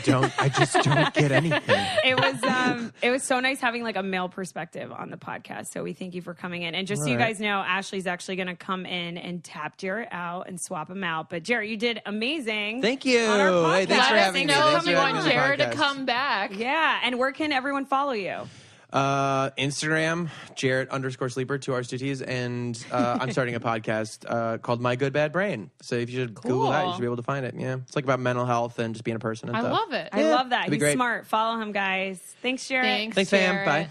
Speaker 4: just don't get anything.
Speaker 3: It was so nice having like a male perspective on the podcast. So we thank you for coming in. And just so you guys know, Ashley's actually going to come in and tap Jarrett out and swap him out. But Jarrett, you did amazing.
Speaker 4: Thank you.
Speaker 3: On our podcast.
Speaker 4: Hey, thanks for
Speaker 2: Let
Speaker 4: having
Speaker 2: us
Speaker 4: me.
Speaker 2: know
Speaker 4: Thanks
Speaker 2: if you
Speaker 4: for having
Speaker 2: want
Speaker 4: me on the
Speaker 2: Jared to
Speaker 4: podcast.
Speaker 2: come back.
Speaker 3: Yeah. And where can everyone follow you?
Speaker 4: Instagram, Jarrett_sleeper, 2 R's, 2 T's, and I'm starting a podcast called My Good Bad Brain. So if you should Google that, you should be able to find it. Yeah, it's like about mental health and just being a person and
Speaker 2: I
Speaker 4: stuff.
Speaker 2: love it.
Speaker 3: I love that.
Speaker 4: it'd be
Speaker 3: He's
Speaker 4: great.
Speaker 3: smart. Follow him, guys. Thanks, Jarrett.
Speaker 4: Thanks, fam.
Speaker 2: Jared.
Speaker 4: Bye.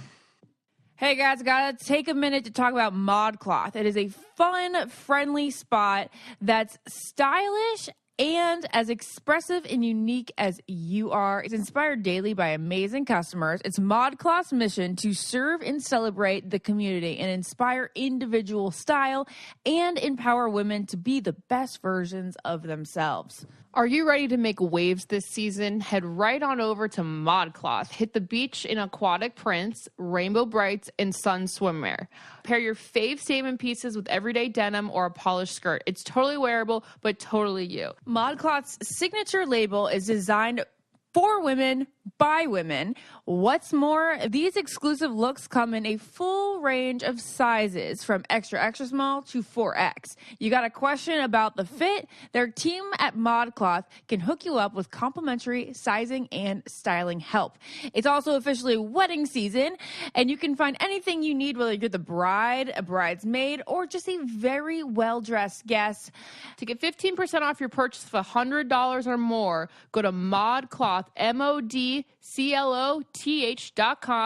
Speaker 5: Hey guys, gotta take a minute to talk about ModCloth. It is a fun, friendly spot that's stylish and as expressive and unique as you are. It's inspired daily by amazing customers. It's ModCloth's mission to serve and celebrate the community and inspire individual style and empower women to be the best versions of themselves.
Speaker 2: Are you ready to make waves this season? Head right on over to ModCloth. Hit the beach in aquatic prints, rainbow brights, and sun swimwear. Pair your fave statement pieces with everyday denim or a polished skirt. It's totally wearable, but totally you.
Speaker 5: ModCloth's signature label is designed for women, by women. What's more, these exclusive looks come in a full range of sizes from extra, extra small to 4X. You got a question about the fit? Their team at ModCloth can hook you up with complimentary sizing and styling help. It's also officially wedding season, and you can find anything you need, whether you're the bride, a bridesmaid, or just a very well-dressed guest.
Speaker 2: To get 15% off your purchase of $100 or more, go to ModCloth, ModCloth.com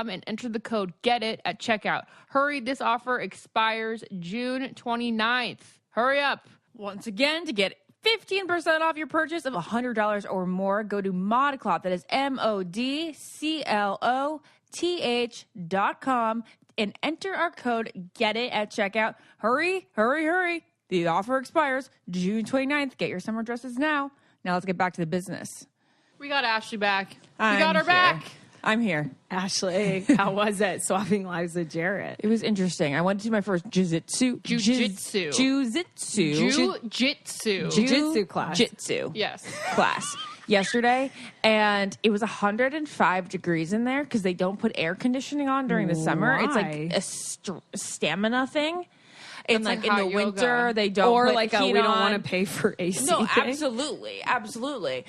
Speaker 2: and enter the code GETIT at checkout. Hurry, this offer expires June 29th. Hurry up.
Speaker 5: Once again, to get 15% off your purchase of $100 or more, go to ModCloth. That is ModCloth.com and enter our code GETIT at checkout. Hurry, hurry, hurry. The offer expires June 29th. Get your summer dresses now. Now let's get back to the business.
Speaker 2: We got Ashley back. We
Speaker 5: I'm
Speaker 2: got her
Speaker 5: here.
Speaker 2: back.
Speaker 5: I'm here.
Speaker 3: Ashley, how was it swapping lives with Jarrett?
Speaker 5: It was interesting. I went to my first Jiu-Jitsu.
Speaker 2: Jiu-Jitsu.
Speaker 5: Jiu-Jitsu.
Speaker 3: Jiu-Jitsu class.
Speaker 5: Jiu-Jitsu
Speaker 2: Yes.
Speaker 5: class yesterday, and it was 105 degrees in there because they don't put air conditioning on during the summer. It's
Speaker 3: Why?
Speaker 5: like a stamina thing. And
Speaker 2: That's
Speaker 5: like
Speaker 2: like
Speaker 5: in
Speaker 2: hot
Speaker 5: the winter,
Speaker 2: yoga.
Speaker 5: they don't
Speaker 3: Or
Speaker 5: put
Speaker 3: like
Speaker 5: heat
Speaker 3: we don't
Speaker 5: on.
Speaker 3: want to pay for AC.
Speaker 5: No,
Speaker 3: thing?
Speaker 5: absolutely.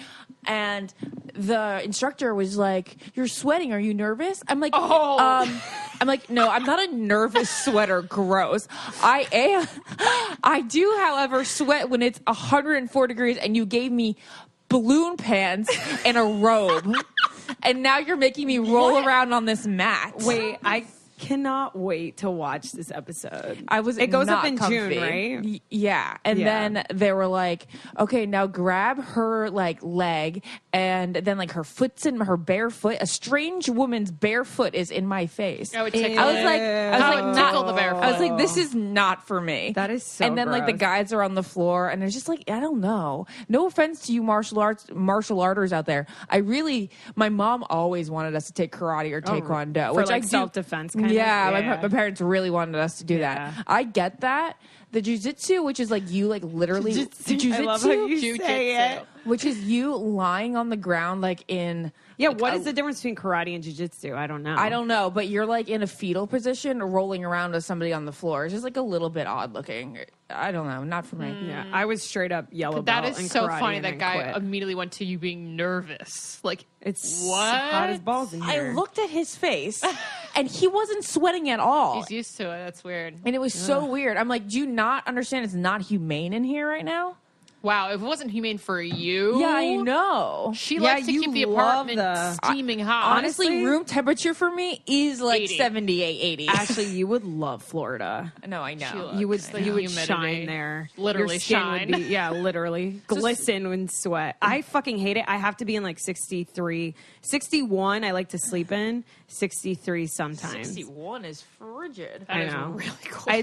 Speaker 5: And the instructor was like, "You're sweating. Are you nervous?" I'm like, I'm like, no, I'm not a nervous sweater. Gross. I am. I do, however, sweat when it's 104 degrees and you gave me balloon pants and a robe. And now you're making me roll around on this mat.
Speaker 3: Wait, I cannot wait to watch this episode.
Speaker 5: It
Speaker 3: goes
Speaker 5: not
Speaker 3: up in
Speaker 5: comfy.
Speaker 3: June, right?
Speaker 5: Yeah. And then they were like, okay, now grab her like leg, and then like her foot's in her bare foot. A strange woman's bare foot is in my face.
Speaker 2: I would tickle.
Speaker 5: I was like,
Speaker 2: tickle the barefoot.
Speaker 5: I was like, this is not for me.
Speaker 3: That is so
Speaker 5: And then like the
Speaker 3: gross.
Speaker 5: guys are on the floor, and it's just like, I don't know. No offense to you martial arters out there. My mom always wanted us to take karate or taekwondo,
Speaker 3: For
Speaker 5: which
Speaker 3: like
Speaker 5: I do.
Speaker 3: self-defense kind of?
Speaker 5: Yeah,
Speaker 3: Yeah.
Speaker 5: My parents really wanted us to do
Speaker 3: Yeah.
Speaker 5: that. I get that. The Jiu-Jitsu, which is like you like literally Jiu-Jitsu,
Speaker 3: I love how you say it.
Speaker 5: which is you lying on the ground like in
Speaker 3: Yeah,
Speaker 5: like
Speaker 3: what is the difference between karate and jiu-jitsu? I don't know.
Speaker 5: I don't know, but you're like in a fetal position rolling around with somebody on the floor. It's just like a little bit odd looking. I don't know, not for me.
Speaker 3: Yeah, I was straight up yellow
Speaker 2: That
Speaker 3: belt in
Speaker 2: is so
Speaker 3: karate
Speaker 2: funny.
Speaker 3: and
Speaker 2: That
Speaker 3: then
Speaker 2: guy
Speaker 3: quit.
Speaker 2: immediately went to you being nervous. Like,
Speaker 3: It's
Speaker 2: what?
Speaker 3: hot as balls in
Speaker 5: I
Speaker 3: here.
Speaker 5: looked at his face and he wasn't sweating at all.
Speaker 2: He's used to it. That's weird.
Speaker 5: And it was so weird. I'm like, do you not understand it's not humane in here right now?
Speaker 2: Wow, if it wasn't humane for you.
Speaker 5: Yeah, I know.
Speaker 2: She
Speaker 3: Yeah,
Speaker 2: likes to
Speaker 3: you
Speaker 2: keep the
Speaker 3: love
Speaker 2: apartment
Speaker 3: the-
Speaker 2: steaming hot.
Speaker 5: Honestly, room temperature for me is like
Speaker 2: 80.
Speaker 5: 78, 80.
Speaker 3: Ashley, you would love Florida.
Speaker 5: No, I know.
Speaker 2: She
Speaker 3: You would
Speaker 2: It's the
Speaker 3: you would
Speaker 2: humidity.
Speaker 3: shine there.
Speaker 2: Literally
Speaker 3: Your skin
Speaker 2: shine.
Speaker 3: Would be, yeah, literally glisten in sweat. I fucking hate it. I have to be in like 63, 61. I like to sleep in 63 sometimes.
Speaker 5: 61 is frigid.
Speaker 2: That
Speaker 3: I
Speaker 2: is
Speaker 3: know.
Speaker 2: really cold.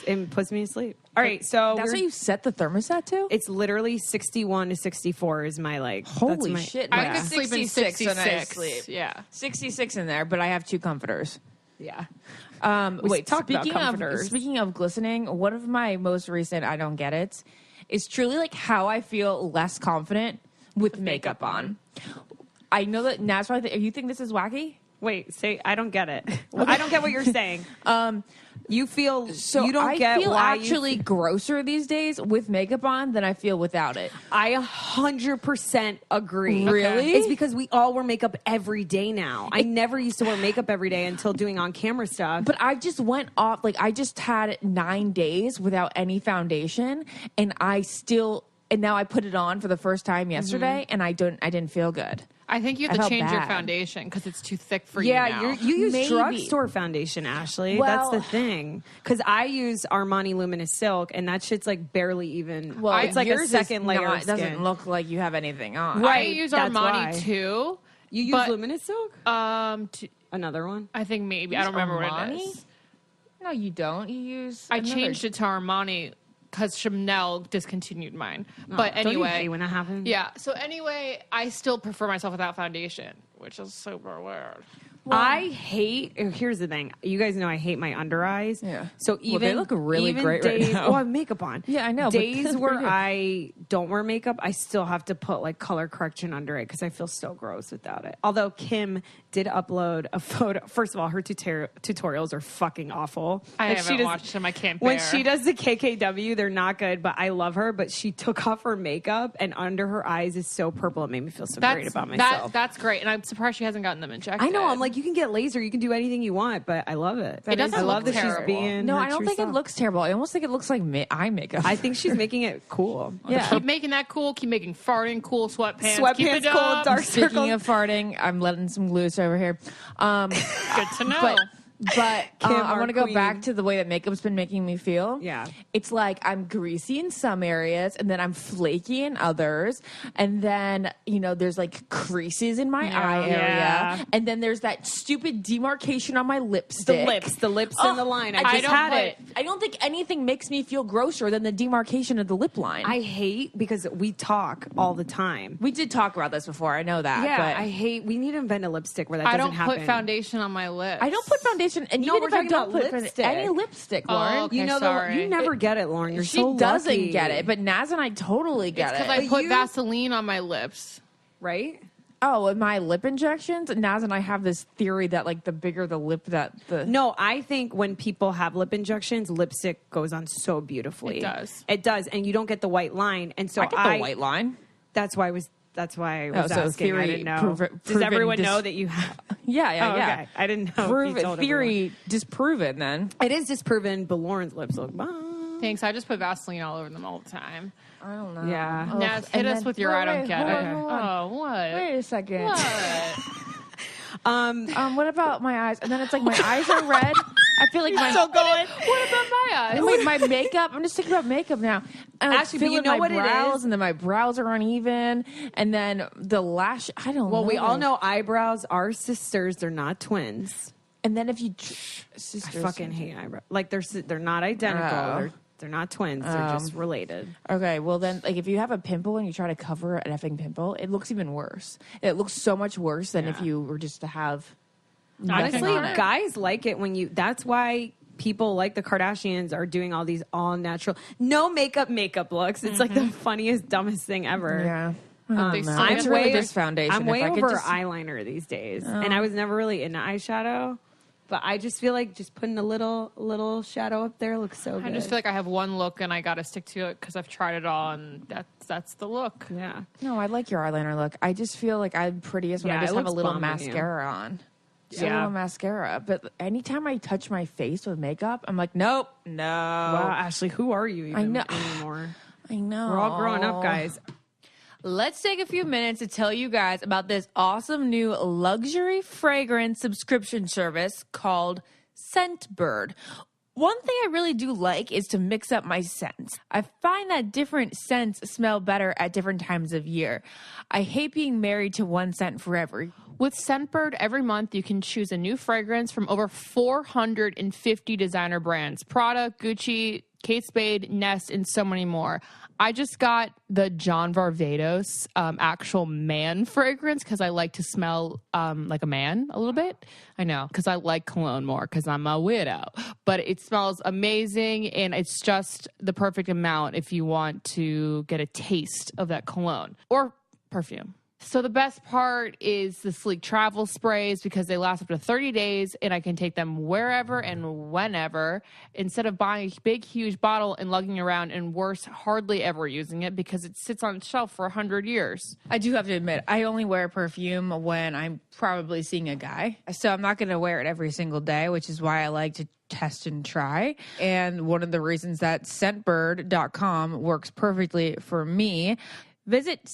Speaker 3: It puts me to sleep. All right, so
Speaker 5: That's what you set the thermostat to?
Speaker 3: it's literally 61 to 64 is my like.
Speaker 5: Holy
Speaker 3: that's my,
Speaker 5: shit.
Speaker 2: I
Speaker 5: Yeah.
Speaker 2: could sleep in
Speaker 5: 66 when I
Speaker 2: 66.
Speaker 5: sleep.
Speaker 2: Yeah.
Speaker 5: 66 in there, but I have 2 comforters.
Speaker 3: Yeah.
Speaker 5: Wait,
Speaker 3: talked about comforters.
Speaker 5: speaking of glistening, one of my most recent I don't get it is truly like how I feel less confident with makeup on. I know that Naz probably you think this is wacky?
Speaker 3: Wait, say I don't get it. I don't get what you're saying. You feel
Speaker 5: So
Speaker 3: you don't
Speaker 5: I
Speaker 3: get
Speaker 5: feel
Speaker 3: why
Speaker 5: actually grosser these days with makeup on than I feel without it.
Speaker 3: I 100% agree.
Speaker 5: Really?
Speaker 3: It's because we all wear makeup every day now. I never used to wear makeup every day until doing on camera stuff.
Speaker 5: But I just went off like I just had 9 days without any foundation, and now I put it on for the first time yesterday, and I didn't feel good.
Speaker 2: I think you
Speaker 5: I
Speaker 2: have to
Speaker 5: felt
Speaker 2: change your
Speaker 5: bad.
Speaker 2: foundation because it's too thick for
Speaker 3: yeah,
Speaker 2: you now.
Speaker 3: you use
Speaker 5: Maybe.
Speaker 3: drugstore foundation, Ashley.
Speaker 5: Well-
Speaker 3: That's the thing. Because I use Armani Luminous Silk, and that shit's like barely even.
Speaker 5: Well,
Speaker 3: it's like a
Speaker 5: yours
Speaker 3: second
Speaker 5: is
Speaker 3: layer.
Speaker 5: not-
Speaker 3: of
Speaker 5: It doesn't
Speaker 3: skin.
Speaker 5: look like you have anything on.
Speaker 3: Right.
Speaker 2: I use
Speaker 3: that's
Speaker 2: Armani
Speaker 3: why.
Speaker 2: too.
Speaker 3: You use
Speaker 2: but,
Speaker 3: Luminous Silk?
Speaker 2: Another
Speaker 3: one?
Speaker 2: I think maybe. I don't remember what it
Speaker 5: Armani?
Speaker 2: is.
Speaker 5: No, you don't. You use.
Speaker 2: I changed it to Armani because Chanel discontinued mine. But
Speaker 3: Don't you
Speaker 2: anyway,
Speaker 3: hate when that happens?
Speaker 2: yeah. So anyway, I still prefer myself without foundation, which is super weird.
Speaker 3: I hate. Here's the thing. You guys know I hate my under eyes.
Speaker 5: Yeah.
Speaker 3: So
Speaker 5: Well,
Speaker 3: even
Speaker 5: they look really
Speaker 3: even
Speaker 5: great right
Speaker 3: days,
Speaker 5: now.
Speaker 3: Oh, I have makeup on.
Speaker 5: Yeah, I know, but
Speaker 3: Days
Speaker 5: that's
Speaker 3: where
Speaker 5: pretty good.
Speaker 3: I don't wear makeup, I still have to put like color correction under it because I feel so gross without it. Although Kim did upload a photo. First of all, her tutorials are fucking awful.
Speaker 2: I
Speaker 3: Like,
Speaker 2: haven't
Speaker 3: does-
Speaker 2: watched them. I can't
Speaker 3: When
Speaker 2: bear.
Speaker 3: she does the KKW, they're not good, but I love her. But she took off her makeup, and under her eyes is so purple. It made me feel so great about myself.
Speaker 2: That's great, and I'm surprised she hasn't gotten them injected.
Speaker 3: I know. I'm like, you can get laser, you can do anything you want, but I love it.
Speaker 2: It doesn't
Speaker 3: I love
Speaker 2: look
Speaker 3: that
Speaker 2: terrible.
Speaker 3: she's being.
Speaker 5: No,
Speaker 3: her
Speaker 5: I don't
Speaker 3: true
Speaker 5: think it
Speaker 3: self.
Speaker 5: looks terrible. I almost think it looks like eye makeup.
Speaker 3: I think she's making it cool.
Speaker 5: yeah.
Speaker 2: keep making that cool. Keep making farting cool. Sweatpants. Keep
Speaker 3: Sweatpants
Speaker 2: it
Speaker 3: cool,
Speaker 2: up.
Speaker 3: dark
Speaker 5: Speaking
Speaker 3: circles.
Speaker 5: of farting, I'm letting some loose over here.
Speaker 2: Good to know.
Speaker 5: But
Speaker 3: Kim,
Speaker 5: I
Speaker 3: our
Speaker 5: want to go
Speaker 3: queen.
Speaker 5: back to the way that makeup's been making me feel.
Speaker 3: Yeah.
Speaker 5: It's like I'm greasy in some areas, and then I'm flaky in others. And then, there's like creases in my eye area.
Speaker 3: Yeah.
Speaker 5: And then there's that stupid demarcation on my lipstick.
Speaker 3: The lips and the line. I
Speaker 2: I
Speaker 3: just
Speaker 2: don't
Speaker 3: had
Speaker 2: put-
Speaker 3: it.
Speaker 5: I don't think anything makes me feel grosser than the demarcation of the lip line.
Speaker 3: I hate because we talk all the time.
Speaker 5: we did talk about this before. I know that.
Speaker 3: Yeah,
Speaker 5: but
Speaker 3: I hate. We need to invent a lipstick where that
Speaker 2: I
Speaker 3: doesn't
Speaker 2: don't
Speaker 3: happen.
Speaker 2: put foundation on my lips.
Speaker 5: I don't put foundation, and
Speaker 3: No,
Speaker 5: even
Speaker 3: we're
Speaker 5: if I
Speaker 3: talking
Speaker 5: don't
Speaker 3: about
Speaker 5: put
Speaker 3: lipstick.
Speaker 5: any lipstick,
Speaker 2: Oh,
Speaker 5: Lauren.
Speaker 2: okay,
Speaker 3: You know,
Speaker 2: sorry.
Speaker 3: you never get it, Lauren. You're
Speaker 5: She
Speaker 3: so
Speaker 5: doesn't
Speaker 3: lucky.
Speaker 5: get it, but Naz and I totally get
Speaker 2: Because
Speaker 5: it.
Speaker 2: I put
Speaker 3: you-
Speaker 2: Vaseline on my lips.
Speaker 3: right?
Speaker 5: Oh, and my lip injections, Naz and I have this theory that like the bigger the lip that the
Speaker 3: No, I think when people have lip injections, lipstick goes on so beautifully.
Speaker 2: It does.
Speaker 3: It does, and you don't get the white line. And so
Speaker 5: I get the white line.
Speaker 3: That's why I was. That's why I was
Speaker 5: so
Speaker 3: asking. I
Speaker 5: theory
Speaker 3: didn't know.
Speaker 5: proven
Speaker 3: Does everyone
Speaker 5: dis-
Speaker 3: know that you have?
Speaker 5: Yeah, yeah,
Speaker 3: Oh,
Speaker 5: yeah.
Speaker 3: okay. I didn't know. if
Speaker 5: Prove
Speaker 3: you
Speaker 5: it.
Speaker 3: told
Speaker 5: Theory disproven. Then
Speaker 3: everyone. It is disproven, but Lauren's lips look bomb.
Speaker 2: Thanks. I just put Vaseline all over them all the time.
Speaker 5: I don't know.
Speaker 3: Yeah.
Speaker 5: Ugh,
Speaker 2: Naz,
Speaker 5: and
Speaker 2: hit us
Speaker 5: then-
Speaker 2: with your
Speaker 5: wait,
Speaker 2: I don't
Speaker 5: wait,
Speaker 2: get
Speaker 5: hold
Speaker 2: it.
Speaker 5: on, hold on.
Speaker 2: Oh, what?
Speaker 5: Wait a second.
Speaker 2: What?
Speaker 5: What about my eyes? And then it's like my eyes are red. I feel like my
Speaker 3: Still going.
Speaker 2: What about my eyes?
Speaker 5: Wait, my makeup. I'm just thinking about makeup now. And
Speaker 3: Actually, but
Speaker 5: I feel
Speaker 3: you
Speaker 5: in
Speaker 3: know
Speaker 5: my
Speaker 3: what it
Speaker 5: brows,
Speaker 3: is?
Speaker 5: and then my brows are uneven, and then the lash. I don't know.
Speaker 3: Well, we all know eyebrows are sisters. They're not twins.
Speaker 5: And then if you
Speaker 3: I
Speaker 5: sisters,
Speaker 3: fucking hate eyebrows. Like they're not identical.
Speaker 5: Oh.
Speaker 3: They're not twins. They're just related.
Speaker 5: Okay, well then, like if you have a pimple and you try to cover an effing pimple, it looks even worse. It looks so much worse than if you were just to have.
Speaker 3: Honestly,
Speaker 5: nothing on it.
Speaker 3: guys like it when you. That's why people like the Kardashians are doing all these all natural, no makeup looks. It's like the funniest, dumbest thing ever.
Speaker 5: Yeah.
Speaker 2: I'm
Speaker 5: really just foundation.
Speaker 3: I'm way
Speaker 5: if I could
Speaker 3: over
Speaker 5: just...
Speaker 3: eyeliner these days, and I was never really into eyeshadow. But I just feel like just putting a little shadow up there looks so good.
Speaker 2: I just feel like I have one look and I got to stick to it because I've tried it all, and that's the look.
Speaker 3: Yeah.
Speaker 5: No, I like your eyeliner look. I just feel like I'm prettiest when I just have a little mascara on. Just a little mascara. But anytime I touch my face with makeup, I'm like, nope, no.
Speaker 3: Wow, Ashley, who are you even anymore?
Speaker 5: I know.
Speaker 3: We're all growing up, guys.
Speaker 5: Let's take a few minutes to tell you guys about this awesome new luxury fragrance subscription service called Scentbird. One thing I really do like is to mix up my scents. I find that different scents smell better at different times of year. I hate being married to one scent forever.
Speaker 2: With Scentbird, every month you can choose a new fragrance from over 450 designer brands. Prada, Gucci, Kate Spade, Nest, and so many more. I just got the John Varvatos actual man fragrance because I like to smell like a man a little bit. I know, because I like cologne more because I'm a widow. But it smells amazing, and it's just the perfect amount if you want to get a taste of that cologne or perfume. So the best part is the sleek travel sprays because they last up to 30 days and I can take them wherever and whenever instead of buying a big, huge bottle and lugging around and worse, hardly ever using it because it sits on a shelf for 100 years.
Speaker 5: I do have to admit, I only wear perfume when I'm probably seeing a guy. So I'm not going to wear it every single day, which is why I like to test and try. And one of the reasons that Scentbird.com works perfectly for me. Visit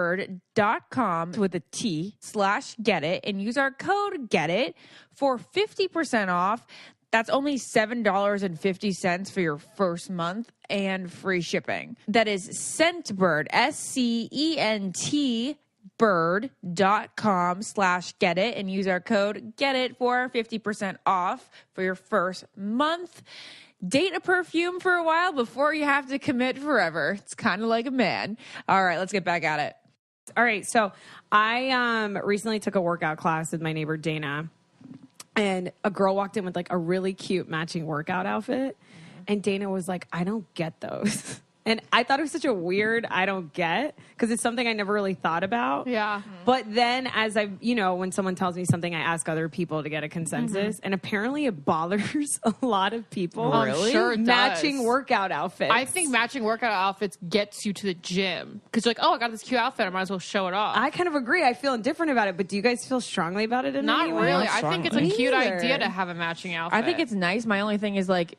Speaker 5: scentbird.com with a T/get it and use our code GET IT for 50% off. That's only $7.50 for your first month and free shipping. That is Scentbird, SCENT bird.com/get it and use our code GET IT for 50% off for your first month. Date a perfume for a while before you have to commit forever. It's kind of like a man. All right, let's get back at it.
Speaker 3: All right, so I recently took a workout class with my neighbor Dana, and a girl walked in with like a really cute matching workout outfit, and Dana was like, I don't get those. And I thought it was such a weird I don't get because it's something I never really thought about.
Speaker 2: Yeah.
Speaker 3: But then as when someone tells me something, I ask other people to get a consensus. And apparently it bothers a lot of people.
Speaker 2: Really? Sure it
Speaker 3: matching
Speaker 2: does.
Speaker 3: workout outfits.
Speaker 2: I think matching workout outfits gets you to the gym because you're like, oh, I got this cute outfit. I might as well show it off.
Speaker 3: I kind of agree. I feel indifferent about it. But do you guys feel strongly about it?
Speaker 2: Not really.
Speaker 5: Not
Speaker 2: I think it's a
Speaker 3: strongly.
Speaker 2: cute
Speaker 3: Me either.
Speaker 2: idea to have a matching outfit.
Speaker 5: I think it's nice. My only thing is like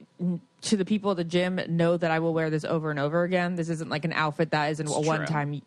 Speaker 5: to the people at the gym, know that I will wear this over and over again. This isn't like an outfit that isn't a one-time,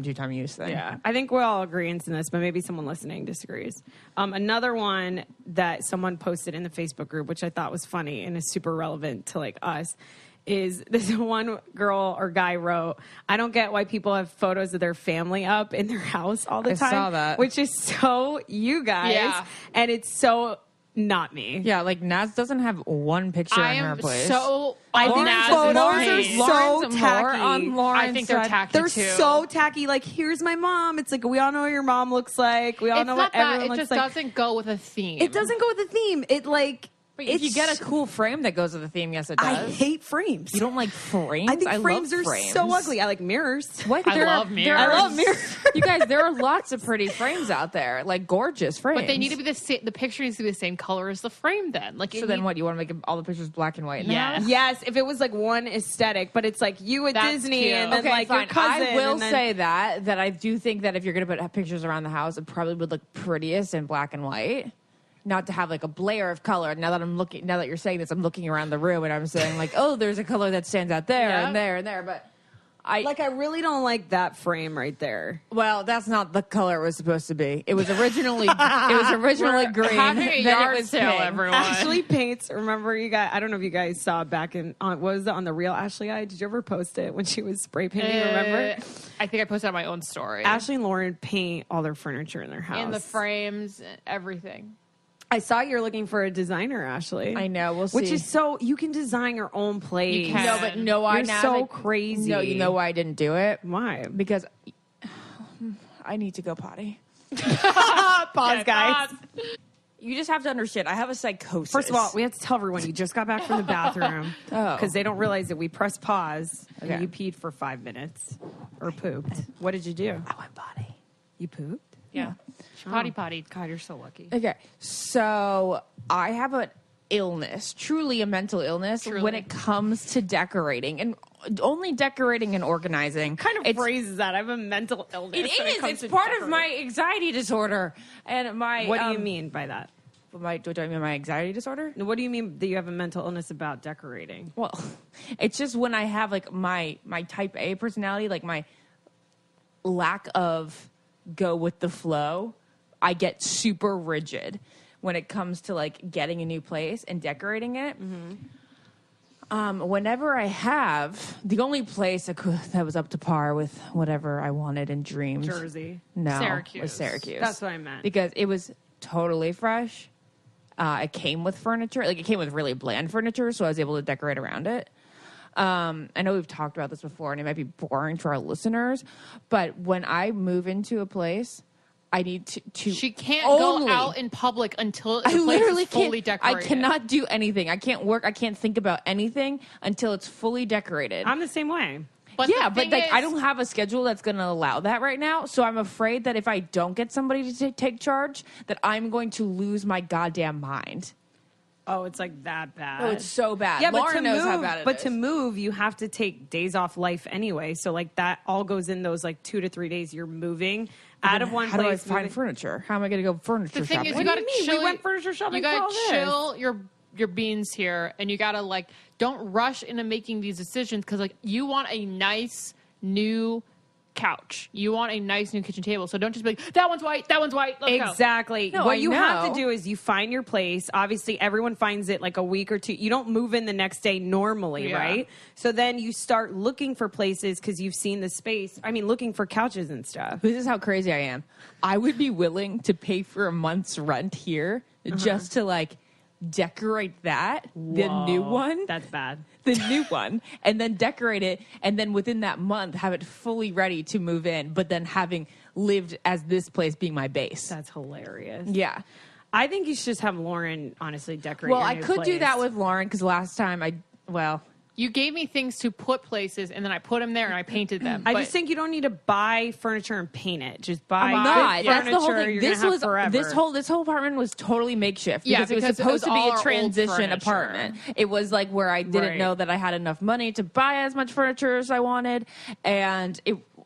Speaker 5: two-time use thing.
Speaker 3: Yeah, I think we're all agreeing in this, but maybe someone listening disagrees. Another one that someone posted in the Facebook group, which I thought was funny and is super relevant to like us, is this one girl or guy wrote, I don't get why people have photos of their family up in their house all the time.
Speaker 5: I saw that.
Speaker 3: Which is so you guys.
Speaker 2: Yeah.
Speaker 3: And it's so not me.
Speaker 5: Yeah, like Naz doesn't have one picture
Speaker 2: I
Speaker 5: in her
Speaker 2: am
Speaker 5: place.
Speaker 2: so
Speaker 3: I
Speaker 2: on
Speaker 3: think
Speaker 2: Naz's
Speaker 3: photos are
Speaker 2: page.
Speaker 3: so
Speaker 5: Lauren's
Speaker 3: tacky.
Speaker 5: more on Lauren's
Speaker 2: I think they're
Speaker 5: side.
Speaker 2: tacky
Speaker 3: They're
Speaker 2: too.
Speaker 3: so tacky. Like, here's my mom. It's like, we all know what your mom looks like. We all
Speaker 2: It's
Speaker 3: know
Speaker 2: not
Speaker 3: what
Speaker 2: that.
Speaker 3: everyone
Speaker 2: It
Speaker 3: looks
Speaker 2: just
Speaker 3: like.
Speaker 2: doesn't go with a theme.
Speaker 3: It doesn't go with the theme. It like...
Speaker 5: But if you get a cool frame that goes with the theme, yes, it does.
Speaker 3: I hate frames.
Speaker 5: You don't like frames?
Speaker 3: I think frames
Speaker 5: love
Speaker 3: are
Speaker 5: frames.
Speaker 3: so ugly. I like mirrors.
Speaker 5: What?
Speaker 2: I love mirrors.
Speaker 3: I love mirrors.
Speaker 5: You guys, there are lots of pretty frames out there, like gorgeous frames.
Speaker 2: But they need to be the same. The picture needs to be the same color as the frame. Then, like,
Speaker 5: So then, what? You want to make all the pictures black and white?
Speaker 2: Yes.
Speaker 3: Yes, if it was like one aesthetic, but it's like you at
Speaker 2: That's
Speaker 3: Disney
Speaker 2: cute.
Speaker 3: and then
Speaker 5: Okay,
Speaker 3: like
Speaker 5: fine.
Speaker 3: your cousin.
Speaker 5: I will
Speaker 3: and then,
Speaker 5: say that I do think that if you're going to put pictures around the house, it probably would look prettiest in black and white. Not to have like a blare of color. Now that you're saying this, I'm looking around the room and I'm saying like, oh, there's a color that stands out there
Speaker 2: Yeah.
Speaker 5: and there and there. But I
Speaker 3: really don't like that frame right there.
Speaker 5: well, that's not the color it was supposed to be. It was originally green.
Speaker 2: having a
Speaker 5: then
Speaker 2: yard
Speaker 5: it was
Speaker 2: sale,
Speaker 5: pink.
Speaker 2: everyone.
Speaker 3: Ashley paints. Remember, you guys? I don't know if you guys saw back what was it on the real Ashley Eye? Did you ever post it when she was spray painting? Remember?
Speaker 2: I think I posted on my own story.
Speaker 3: Ashley and Lauren paint all their furniture in their house.
Speaker 2: and the frames, everything.
Speaker 3: I saw you're looking for a designer, Ashley.
Speaker 5: I know. We'll see.
Speaker 3: Which is so you can design your own place.
Speaker 2: You can.
Speaker 5: no, but no,
Speaker 3: You're so crazy.
Speaker 5: No, you know why I didn't do it?
Speaker 3: Why?
Speaker 5: Because I need to go potty.
Speaker 3: Pause, guys.
Speaker 5: You just have to understand. I have a psychosis.
Speaker 3: First of all, we have to tell everyone you just got back from the bathroom
Speaker 5: Oh.
Speaker 3: because they don't realize that we press pause and
Speaker 5: Okay.
Speaker 3: you peed for 5 minutes or pooped. What did you do?
Speaker 5: I went potty.
Speaker 3: You pooped?
Speaker 2: Yeah. Potty.
Speaker 3: God, you're so lucky.
Speaker 5: Okay, so I have an illness, truly a mental illness, when it comes to decorating, and only decorating and organizing.
Speaker 3: What kind of
Speaker 5: It's-
Speaker 3: phrase is that? I have a mental illness.
Speaker 5: It
Speaker 3: when
Speaker 5: is.
Speaker 3: comes
Speaker 5: It's
Speaker 3: to
Speaker 5: part of my
Speaker 3: decorating.
Speaker 5: anxiety disorder, and my.
Speaker 3: What do you mean by that?
Speaker 5: Do I mean my anxiety disorder?
Speaker 3: What do you mean that you have a mental illness about decorating?
Speaker 5: Well, it's just when I have like my type A personality, like my lack of go with the flow, I get super rigid when it comes to like getting a new place and decorating it. Whenever I have the only place that was up to par with whatever I wanted and dreamed,
Speaker 3: Jersey.
Speaker 5: no,
Speaker 2: Syracuse.
Speaker 5: was Syracuse.
Speaker 3: That's what I meant.
Speaker 5: Because it was totally fresh. It came with furniture, like it came with really bland furniture, so I was able to decorate around it. I know we've talked about this before, and it might be boring to our listeners, but when I move into a place, I need to
Speaker 2: She can't
Speaker 5: only,
Speaker 2: go out in public until the
Speaker 5: I
Speaker 2: place
Speaker 5: literally
Speaker 2: is fully
Speaker 5: can't.
Speaker 2: decorated.
Speaker 5: I cannot do anything. I can't work. I can't think about anything until it's fully decorated.
Speaker 3: I'm the same way.
Speaker 2: But
Speaker 5: Yeah,
Speaker 2: the
Speaker 5: but
Speaker 2: thing
Speaker 5: like
Speaker 2: is,
Speaker 5: I don't have a schedule that's going to allow that right now. So I'm afraid that if I don't get somebody to take charge, that I'm going to lose my goddamn mind.
Speaker 3: Oh, it's like that bad.
Speaker 5: Oh, it's so bad.
Speaker 3: Yeah,
Speaker 5: Lauren
Speaker 3: but to
Speaker 5: knows
Speaker 3: move,
Speaker 5: how bad it
Speaker 3: but
Speaker 5: is.
Speaker 3: to move, you have to take days off life anyway. So like that all goes in those like 2 to 3 days you're moving out of one
Speaker 5: How do I
Speaker 3: place.
Speaker 5: find
Speaker 3: moving-
Speaker 5: furniture? How am I going to go furniture
Speaker 2: The thing
Speaker 5: shopping?
Speaker 2: is,
Speaker 3: What
Speaker 2: you
Speaker 3: do
Speaker 2: gotta
Speaker 3: you mean?
Speaker 2: chill.
Speaker 3: We went furniture shopping
Speaker 2: You gotta
Speaker 3: for all this.
Speaker 2: chill your beans here, and you gotta like don't rush into making these decisions because like you want a nice new couch, you want a nice new kitchen table. So don't just be like that one's white, let's go.
Speaker 3: Exactly.
Speaker 5: No,
Speaker 3: what
Speaker 5: I
Speaker 3: you have to
Speaker 5: know.
Speaker 3: do is you find your place. Obviously, everyone finds it like a week or two. You don't move in the next day normally,
Speaker 2: Yeah.
Speaker 3: right? So then you start looking for places because you've seen the space. I mean, looking for couches and stuff.
Speaker 5: This is how crazy I am. I would be willing to pay for a month's rent here just to like decorate the new
Speaker 3: Whoa,
Speaker 5: one.
Speaker 3: That's bad.
Speaker 5: The new one, and then decorate it, and then within that month have it fully ready to move in, but then having lived as this place being my base.
Speaker 3: That's hilarious.
Speaker 5: Yeah.
Speaker 3: I think you should just have Lauren honestly decorate.
Speaker 5: Well,
Speaker 3: your
Speaker 5: I
Speaker 3: new
Speaker 5: could do
Speaker 3: place.
Speaker 5: that with Lauren because last time
Speaker 2: You gave me things to put places, and then I put them there and I painted them.
Speaker 3: I
Speaker 2: But
Speaker 3: just think you don't need to buy furniture and paint it. Just buy
Speaker 5: I'm
Speaker 3: good
Speaker 5: not. That's
Speaker 3: furniture.
Speaker 5: the whole thing.
Speaker 3: You're
Speaker 5: This
Speaker 3: gonna have
Speaker 5: was
Speaker 3: forever.
Speaker 5: this whole apartment was totally makeshift
Speaker 2: Yeah,
Speaker 5: because it was
Speaker 2: because it
Speaker 5: supposed
Speaker 2: was
Speaker 5: to be
Speaker 2: all
Speaker 5: a
Speaker 2: our
Speaker 5: transition
Speaker 2: old furniture.
Speaker 5: apartment. It was like where I didn't
Speaker 3: Right.
Speaker 5: know that I had enough money to buy as much furniture as I wanted, and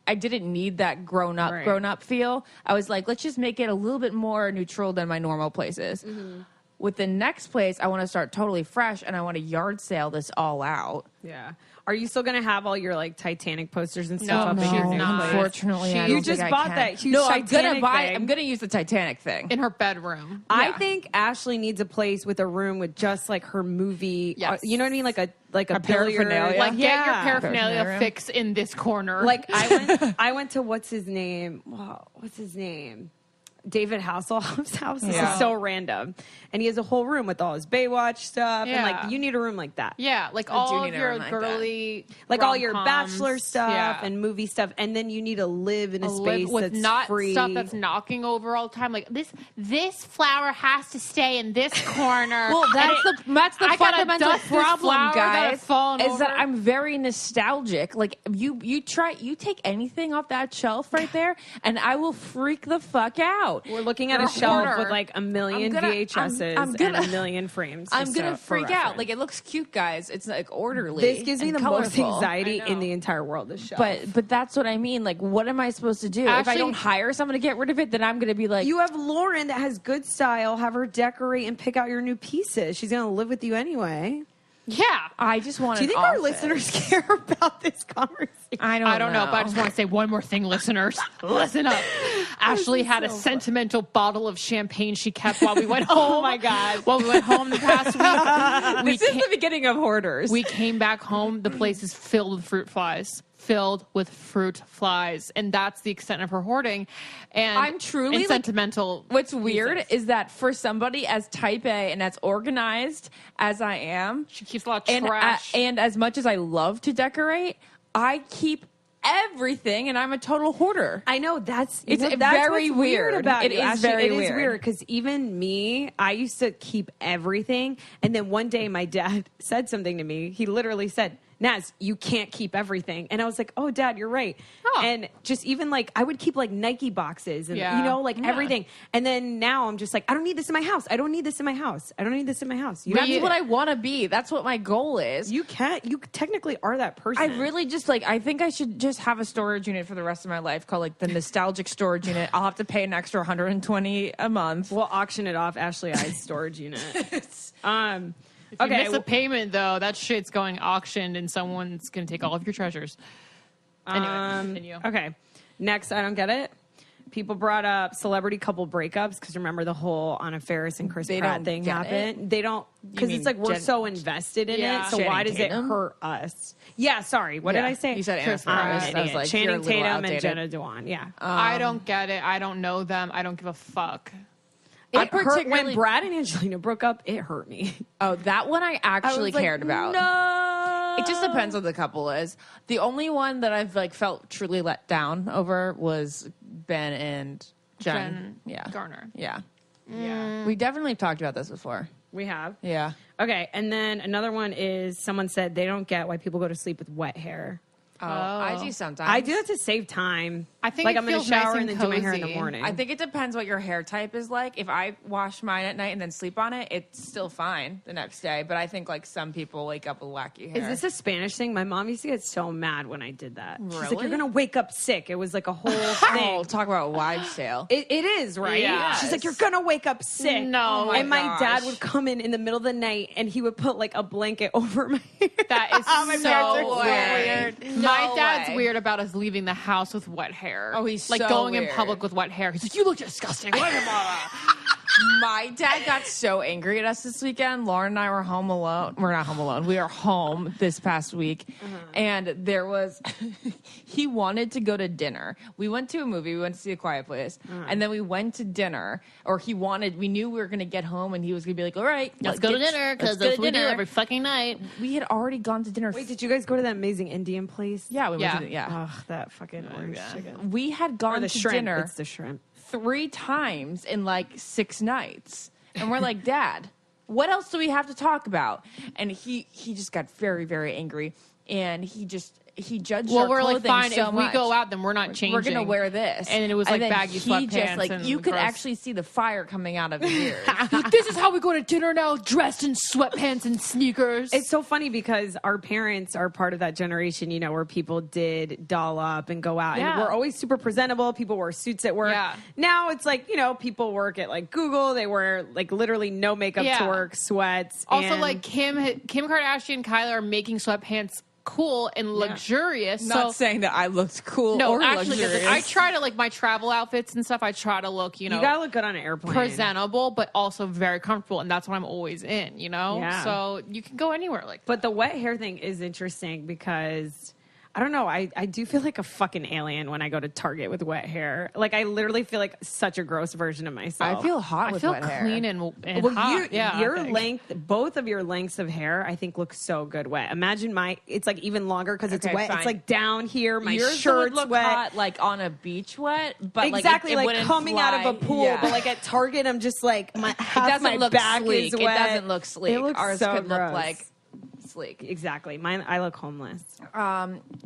Speaker 5: I didn't need that grown up feel. I was like, let's just make it a little bit more neutral than my normal places.
Speaker 3: Mm-hmm.
Speaker 5: With the next place, I want to start totally fresh, and I want to yard sale this all out.
Speaker 3: Yeah. Are you still going to have all your like Titanic posters and
Speaker 2: No,
Speaker 3: stuff up in your
Speaker 2: she's
Speaker 3: new
Speaker 2: not.
Speaker 3: place?
Speaker 5: Unfortunately, I
Speaker 3: You
Speaker 5: don't
Speaker 3: just
Speaker 5: think I
Speaker 3: bought
Speaker 5: can.
Speaker 3: that huge
Speaker 5: No, I'm gonna
Speaker 3: Titanic
Speaker 5: buy.
Speaker 3: thing.
Speaker 5: I'm gonna use the Titanic thing.
Speaker 2: in her bedroom.
Speaker 3: I
Speaker 5: Yeah.
Speaker 3: think Ashley needs a place with a room with just like her movie.
Speaker 2: Yes.
Speaker 3: You know what I mean? Like a billiard.
Speaker 5: paraphernalia?
Speaker 2: Like, get your
Speaker 3: Yeah.
Speaker 2: paraphernalia
Speaker 5: Paraphernalia.
Speaker 2: fix in this corner.
Speaker 3: Like I went to what's his name? Wow, what's his name? David Hasselhoff's house. This
Speaker 5: Yeah.
Speaker 3: is so random. And he has a whole room with all his Baywatch stuff. And
Speaker 2: Yeah.
Speaker 3: like you need a room like that.
Speaker 2: yeah, like
Speaker 5: I do
Speaker 2: all
Speaker 5: need
Speaker 2: of
Speaker 5: a
Speaker 2: your
Speaker 5: room like that.
Speaker 2: girly,
Speaker 3: Like all your
Speaker 2: rom-coms.
Speaker 3: Bachelor stuff
Speaker 2: Yeah.
Speaker 3: and movie stuff. And then you need to live in a space
Speaker 2: with
Speaker 3: that's
Speaker 2: not
Speaker 3: free.
Speaker 2: stuff that's knocking over all the time. Like this flower has to stay in this corner.
Speaker 5: Well, that's the
Speaker 2: I gotta
Speaker 5: fundamental
Speaker 2: dust this
Speaker 5: problem,
Speaker 2: flower that
Speaker 5: guys.
Speaker 2: have fallen
Speaker 5: Is that
Speaker 2: over.
Speaker 5: I'm very nostalgic. Like you take anything off that shelf right there, and I will freak the fuck out.
Speaker 3: We're looking at
Speaker 2: You're
Speaker 3: a
Speaker 2: a
Speaker 3: shelf
Speaker 2: hoarder.
Speaker 3: with like a million
Speaker 5: I'm gonna-
Speaker 3: VHSs
Speaker 5: I'm gonna-
Speaker 3: and a million frames.
Speaker 5: I'm
Speaker 3: just
Speaker 5: gonna
Speaker 3: for
Speaker 5: freak out.
Speaker 3: reference.
Speaker 5: Like it looks cute, guys. It's like orderly.
Speaker 3: This gives me
Speaker 5: and
Speaker 3: the most
Speaker 5: colorful.
Speaker 3: anxiety
Speaker 2: I know.
Speaker 3: in the entire world. This shelf.
Speaker 5: But that's what I mean. Like, what am I supposed to do if I
Speaker 2: Actually-
Speaker 5: don't hire someone to get rid of it? Then I'm gonna be like,
Speaker 3: you have Lauren that has good style. Have her decorate and pick out your new pieces. She's gonna live with you anyway.
Speaker 2: yeah.
Speaker 5: I just want.
Speaker 3: Do you
Speaker 5: an
Speaker 3: think our
Speaker 5: office.
Speaker 3: listeners care about this conversation?
Speaker 5: I
Speaker 2: I don't know, but I just want to say one more thing, listeners. Listen up. Ashley had a sentimental bottle of champagne she kept while we went home.
Speaker 3: Oh my God.
Speaker 2: While we went home the past week.
Speaker 5: This is the beginning of hoarders.
Speaker 2: We came back home. The place is filled with fruit flies. Filled with fruit flies, and that's the extent of her hoarding. And
Speaker 5: I'm truly,
Speaker 2: and
Speaker 5: like,
Speaker 2: sentimental.
Speaker 5: What's weird
Speaker 2: pieces.
Speaker 5: is that for somebody as type A and as organized as I am,
Speaker 2: She keeps a lot of
Speaker 5: and
Speaker 2: trash.
Speaker 5: and as much as I love to decorate, I keep everything, and I'm a total hoarder.
Speaker 3: I know that's
Speaker 5: It's
Speaker 3: that's
Speaker 5: very
Speaker 3: what's weird about
Speaker 5: It
Speaker 3: you,
Speaker 5: is
Speaker 3: Ashley.
Speaker 5: very
Speaker 3: It is
Speaker 5: weird.
Speaker 3: weird because even me, I used to keep everything, and then one day my dad said something to me. He literally said, Naz, you can't keep everything. And I was like, oh, Dad, you're right.
Speaker 2: Oh.
Speaker 3: And just even like, I would keep like Nike boxes and,
Speaker 2: Yeah.
Speaker 3: you know, like
Speaker 2: Yeah.
Speaker 3: everything. And then now I'm just like, I don't need this in my house. I don't need this in my house. I don't need this in my house. You
Speaker 5: That's
Speaker 3: don't need
Speaker 5: what
Speaker 3: it.
Speaker 5: I want to be. That's what my goal is.
Speaker 3: You can't, you technically are that person.
Speaker 5: I really just like, I think I should just have a storage unit for the rest of my life called like the nostalgic storage unit. I'll have to pay an extra $120 a month.
Speaker 3: We'll auction it off, Ashley I's storage unit.
Speaker 2: If you miss a payment, though, that shit's going auctioned and someone's going to take all of your treasures. Anyway, continue.
Speaker 3: Okay. Next, I don't get it. People brought up celebrity couple breakups because remember the whole Anna Faris and Chris
Speaker 5: They
Speaker 3: Pratt
Speaker 5: don't
Speaker 3: thing
Speaker 5: get
Speaker 3: happened.
Speaker 5: it?
Speaker 3: They don't, because
Speaker 5: mean
Speaker 3: it's like we're
Speaker 5: Jen-
Speaker 3: so invested in
Speaker 2: Yeah.
Speaker 3: it. So
Speaker 5: Channing
Speaker 3: why does
Speaker 5: Tatum?
Speaker 3: it hurt us? Yeah, sorry. What did
Speaker 5: Yeah.
Speaker 3: I say?
Speaker 5: You said Anna
Speaker 3: I'm
Speaker 5: Faris.
Speaker 3: an
Speaker 5: I was
Speaker 3: idiot.
Speaker 5: like, you're a
Speaker 3: Channing
Speaker 5: little
Speaker 3: Tatum
Speaker 5: outdated.
Speaker 3: and Jenna Dewan. Yeah.
Speaker 2: I don't get it. I don't know them. I don't give a fuck.
Speaker 3: It hurt
Speaker 5: particularly-
Speaker 3: when Brad and Angelina broke up. It hurt me.
Speaker 5: Oh, that one I actually
Speaker 3: was like,
Speaker 5: cared about.
Speaker 3: No.
Speaker 5: It just depends on the couple is. The only one that I've like felt truly let down over was Ben and Jen. Yeah.
Speaker 2: Garner.
Speaker 5: Yeah.
Speaker 2: Yeah.
Speaker 5: We definitely talked about this before.
Speaker 3: We have.
Speaker 5: Yeah.
Speaker 3: Okay, and then another one is someone said they don't get why people go to sleep with wet hair.
Speaker 5: Oh, I do sometimes.
Speaker 3: I do that to save time.
Speaker 2: I think
Speaker 3: like
Speaker 2: it
Speaker 3: I'm in the
Speaker 2: feels nice
Speaker 3: shower
Speaker 2: and
Speaker 3: and then do my hair in the
Speaker 2: cozy.
Speaker 3: morning.
Speaker 5: I think it depends what your hair type is like. If I wash mine at night and then sleep on it, it's still fine the next day. But I think like some people wake up with wacky hair.
Speaker 3: Is this a Spanish thing? My mom used to get so mad when I did that. She's like,
Speaker 5: Really?
Speaker 3: "You're gonna wake up sick." It was like a whole
Speaker 5: Oh,
Speaker 3: thing.
Speaker 5: talk about wives tale.
Speaker 3: It is, right?
Speaker 2: Yes.
Speaker 3: She's like, "You're gonna wake up sick."
Speaker 2: No. Oh
Speaker 3: and
Speaker 5: my
Speaker 3: my dad
Speaker 5: gosh.
Speaker 3: would come in the middle of the night and he would put like a blanket over my hair.
Speaker 2: That is
Speaker 3: My
Speaker 2: so
Speaker 3: parents are so
Speaker 2: weird.
Speaker 5: weird.
Speaker 2: My
Speaker 5: No
Speaker 2: dad's
Speaker 5: way.
Speaker 2: weird about us leaving the house with wet hair.
Speaker 5: Oh, he's
Speaker 2: like
Speaker 5: so
Speaker 2: going in
Speaker 5: weird.
Speaker 2: public with wet hair. He's like, "You look disgusting."
Speaker 5: My dad got so angry at us this weekend. Lauren and I were home alone. We're not home alone. We are home this past week. And there was, he wanted to go to dinner. We went to a movie. We went to see A Quiet Place. And then we went to dinner. Or we knew we were going to get home and he was going to be like, all right,
Speaker 2: Let's go to dinner because that's what we do every fucking night.
Speaker 5: We had already gone to dinner.
Speaker 3: Wait, did you guys go to that amazing Indian place?
Speaker 5: Yeah, we
Speaker 2: Yeah.
Speaker 5: went to
Speaker 3: Ugh, that fucking orange chicken.
Speaker 5: We had
Speaker 3: Or
Speaker 5: gone
Speaker 3: the
Speaker 5: to
Speaker 3: shrimp.
Speaker 5: dinner
Speaker 3: It's the shrimp.
Speaker 5: 3 times in like 6 nights. And we're like, Dad, what else do we have to talk about? And he just got very, very angry. And he judged
Speaker 2: Well,
Speaker 5: our
Speaker 2: we're like,
Speaker 5: clothing
Speaker 2: fine.
Speaker 5: so
Speaker 2: If we
Speaker 5: much.
Speaker 2: go out, then we're not changing.
Speaker 5: We're gonna wear this,
Speaker 2: And it was like
Speaker 5: then
Speaker 2: baggy
Speaker 5: he
Speaker 2: sweatpants.
Speaker 5: just, like,
Speaker 2: and
Speaker 5: you could
Speaker 2: gross.
Speaker 5: actually see the fire coming out of his ears.
Speaker 2: This is how we go to dinner now, dressed in sweatpants and sneakers.
Speaker 3: It's so funny because our parents are part of that generation, you know, where people did doll up and go out.
Speaker 2: Yeah.
Speaker 3: And we're always super presentable. People wear suits at work.
Speaker 2: Yeah.
Speaker 3: Now it's like, you know, people work at like Google. They wear like literally no makeup
Speaker 2: Yeah.
Speaker 3: to work, sweats.
Speaker 2: also,
Speaker 3: and
Speaker 2: like Kim Kardashian and Kylie are making sweatpants cool and luxurious.
Speaker 5: Not
Speaker 2: so
Speaker 5: saying that I looked cool
Speaker 2: no,
Speaker 5: or
Speaker 2: actually,
Speaker 5: luxurious.
Speaker 2: I try to like my travel outfits and stuff. I try to look, you know,
Speaker 3: you gotta look good on an airplane.
Speaker 2: presentable, but also very comfortable, and that's what I'm always in. You know,
Speaker 3: Yeah.
Speaker 2: so you can go anywhere like.
Speaker 3: But the wet hair thing is interesting because I don't know. I do feel like a fucking alien when I go to Target with wet hair. Like I literally feel like such a gross version of myself.
Speaker 5: I feel hot
Speaker 2: I
Speaker 5: with
Speaker 2: feel
Speaker 5: wet hair.
Speaker 2: clean and
Speaker 3: Well,
Speaker 2: hot. Yeah,
Speaker 3: your
Speaker 2: I think.
Speaker 3: length, both of your lengths of hair, I think look so good wet. Imagine it's like even longer because it's
Speaker 5: Okay,
Speaker 3: wet.
Speaker 5: fine.
Speaker 3: It's like down here. My
Speaker 5: Yours
Speaker 3: shirt's
Speaker 5: would look
Speaker 3: wet.
Speaker 5: hot like on a beach wet, but
Speaker 3: Exactly,
Speaker 5: like, it
Speaker 3: like
Speaker 5: wouldn't
Speaker 3: coming out of a
Speaker 5: fly.
Speaker 3: pool.
Speaker 5: Yeah.
Speaker 3: But like at Target, I'm just like my
Speaker 5: It
Speaker 3: half
Speaker 5: doesn't
Speaker 3: my
Speaker 5: look
Speaker 3: back
Speaker 5: sleek.
Speaker 3: is
Speaker 5: It
Speaker 3: wet.
Speaker 5: doesn't look sleek.
Speaker 3: It looks
Speaker 5: Ours
Speaker 3: so
Speaker 5: could
Speaker 3: gross.
Speaker 5: look like sleek.
Speaker 3: Exactly. Mine. I look homeless.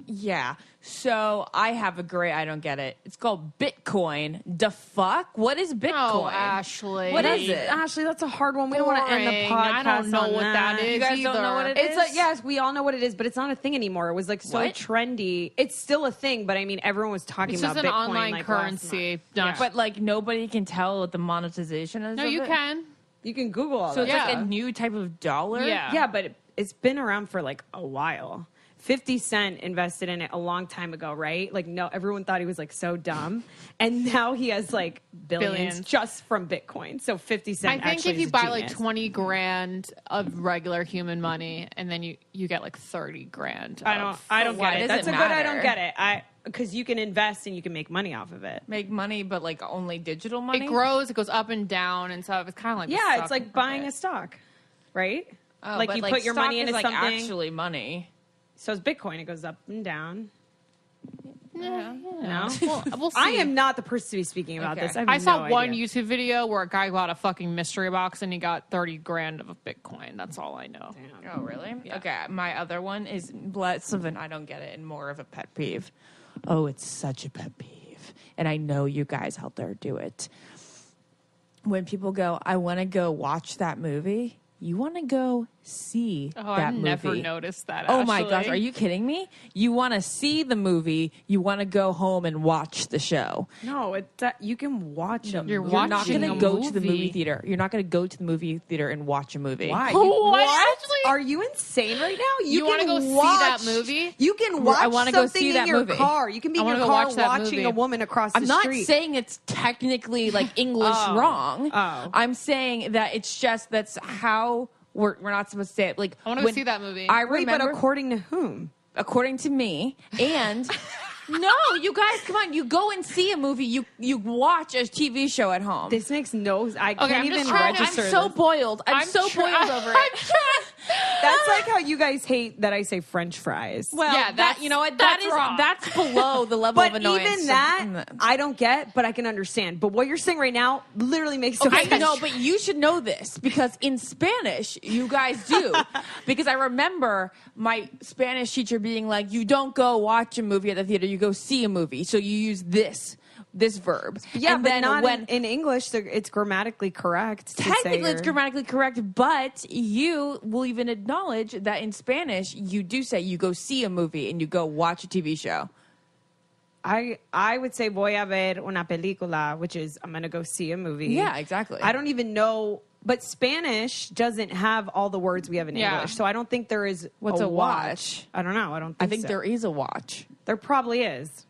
Speaker 5: Yeah. So I have a great. I don't get it. It's called Bitcoin. The fuck? What is Bitcoin?
Speaker 2: Oh, Ashley.
Speaker 5: What is it?
Speaker 3: Ashley, that's a hard one. We don't want to end the
Speaker 2: Boring.
Speaker 3: podcast.
Speaker 2: I don't know
Speaker 3: on
Speaker 2: what that is.
Speaker 5: You guys don't know what it
Speaker 3: It's
Speaker 5: is?
Speaker 3: like, yes, we all know what it is, but it's not a thing anymore. It was like so
Speaker 5: What?
Speaker 3: trendy. It's still a thing, but I mean, everyone was talking
Speaker 2: It's
Speaker 3: about
Speaker 2: just an
Speaker 3: Bitcoin
Speaker 2: online
Speaker 3: like
Speaker 2: currency.
Speaker 3: last month.
Speaker 2: Not-
Speaker 5: But like nobody can tell what the monetization is.
Speaker 2: no,
Speaker 5: of
Speaker 2: you
Speaker 5: it?
Speaker 2: can.
Speaker 3: You can Google all
Speaker 5: So
Speaker 3: that.
Speaker 5: it's like
Speaker 3: stuff.
Speaker 5: a new type of dollar.
Speaker 2: Yeah.
Speaker 3: Yeah, but it's been around for like a while. 50 Cent invested in it a long time ago, right? Like, no, everyone thought he was like so dumb. And now he has like billions just from Bitcoin. So 50 Cent
Speaker 2: I think
Speaker 3: actually
Speaker 2: if you
Speaker 3: is a
Speaker 2: buy like
Speaker 3: genius.
Speaker 2: 20 grand of regular human money, and then you get like 30 grand.
Speaker 3: I don't
Speaker 5: why
Speaker 3: get it.
Speaker 5: does
Speaker 3: That's
Speaker 5: it
Speaker 3: a good I
Speaker 5: matter?
Speaker 3: don't get it. Because you can invest and you can make money off of it.
Speaker 5: Make money, but like only digital money.
Speaker 2: It grows, it goes up and down and stuff. It's kind of like
Speaker 3: Yeah, it's like buying a stock, right?
Speaker 5: Oh,
Speaker 3: like
Speaker 5: but,
Speaker 3: you put your
Speaker 5: stock
Speaker 3: money
Speaker 5: is,
Speaker 3: into
Speaker 5: like,
Speaker 3: something.
Speaker 5: actually money.
Speaker 3: So it's Bitcoin. It goes up and down. No?
Speaker 2: We'll see.
Speaker 3: I am not the person to be speaking about
Speaker 5: Okay.
Speaker 3: this. I, have
Speaker 2: I saw
Speaker 3: no
Speaker 2: one
Speaker 3: idea.
Speaker 2: YouTube video where a guy bought a fucking mystery box and he got 30 grand of a Bitcoin. That's all I know.
Speaker 5: Oh, really? Okay, my other one is less of an I don't get it and more of a pet peeve. Oh, it's such a pet peeve. And I know you guys out there do it. When people go, I want to go watch that movie, you want to go see
Speaker 2: Oh,
Speaker 5: that
Speaker 2: I've
Speaker 5: movie.
Speaker 2: never noticed that.
Speaker 5: Oh my
Speaker 2: Ashley.
Speaker 5: gosh, are you kidding me? You want to see the movie, you want to go home and watch the show.
Speaker 3: No, you can watch them.
Speaker 2: You're
Speaker 5: You're not
Speaker 2: watching
Speaker 5: going to
Speaker 2: a
Speaker 5: go to the
Speaker 2: movie.
Speaker 5: movie theater. You're not going to go to the movie theater and watch a movie.
Speaker 3: Why?
Speaker 2: What? Ashley?
Speaker 3: Are you insane right now?
Speaker 2: You wanna
Speaker 3: can
Speaker 2: go see
Speaker 3: watch,
Speaker 2: that movie?
Speaker 3: You can watch
Speaker 5: I wanna go
Speaker 3: something
Speaker 5: see
Speaker 3: in
Speaker 5: that
Speaker 3: your
Speaker 5: movie.
Speaker 3: car. You can be
Speaker 2: I
Speaker 3: in
Speaker 2: wanna
Speaker 3: your
Speaker 2: go
Speaker 3: car
Speaker 2: watch that
Speaker 3: watching
Speaker 2: movie.
Speaker 3: a woman across
Speaker 5: I'm
Speaker 3: the
Speaker 5: not
Speaker 3: street.
Speaker 5: saying it's technically like English
Speaker 3: Oh.
Speaker 5: wrong.
Speaker 3: Oh.
Speaker 5: I'm saying that it's just that's how we're not supposed to say it. Like
Speaker 2: I want to go see that movie.
Speaker 5: I
Speaker 3: Wait,
Speaker 5: remember,
Speaker 3: but according to whom?
Speaker 5: according to me, and no, you guys, come on, you go and see a movie. You watch a TV show at home.
Speaker 3: This makes no. I can't
Speaker 2: I'm
Speaker 3: even
Speaker 2: just trying to-
Speaker 3: register.
Speaker 5: I'm so
Speaker 3: this.
Speaker 5: boiled. I'm so boiled over it.
Speaker 3: That's like how you guys hate that I say French fries.
Speaker 5: Well,
Speaker 2: Yeah,
Speaker 5: that you know what
Speaker 2: that's
Speaker 5: that is
Speaker 2: wrong.
Speaker 5: that's below the level
Speaker 3: but
Speaker 5: of annoyance.
Speaker 3: even that, I don't get. But I can understand. But what you're saying right now literally makes no sense.
Speaker 5: I know, but you should know this because in Spanish, you guys do. Because I remember my Spanish teacher being like, you don't go watch a movie at the theater, you go see a movie. So you use this verb.
Speaker 3: Yeah,
Speaker 5: and
Speaker 3: but
Speaker 5: then
Speaker 3: not
Speaker 5: when
Speaker 3: in English. It's grammatically correct. to say
Speaker 5: technically it's
Speaker 3: you're-
Speaker 5: grammatically correct, but you will even acknowledge that in Spanish, you do say you go see a movie and you go watch a TV show.
Speaker 3: I would say voy a ver una película, which is I'm going to go see a movie.
Speaker 5: Yeah, exactly.
Speaker 3: I don't even know, but Spanish doesn't have all the words we have in
Speaker 2: Yeah.
Speaker 3: English, so I don't think there is.
Speaker 5: What's a watch?
Speaker 3: I don't know.
Speaker 5: I
Speaker 3: Think
Speaker 5: think
Speaker 3: so.
Speaker 5: there is a watch.
Speaker 3: There probably is.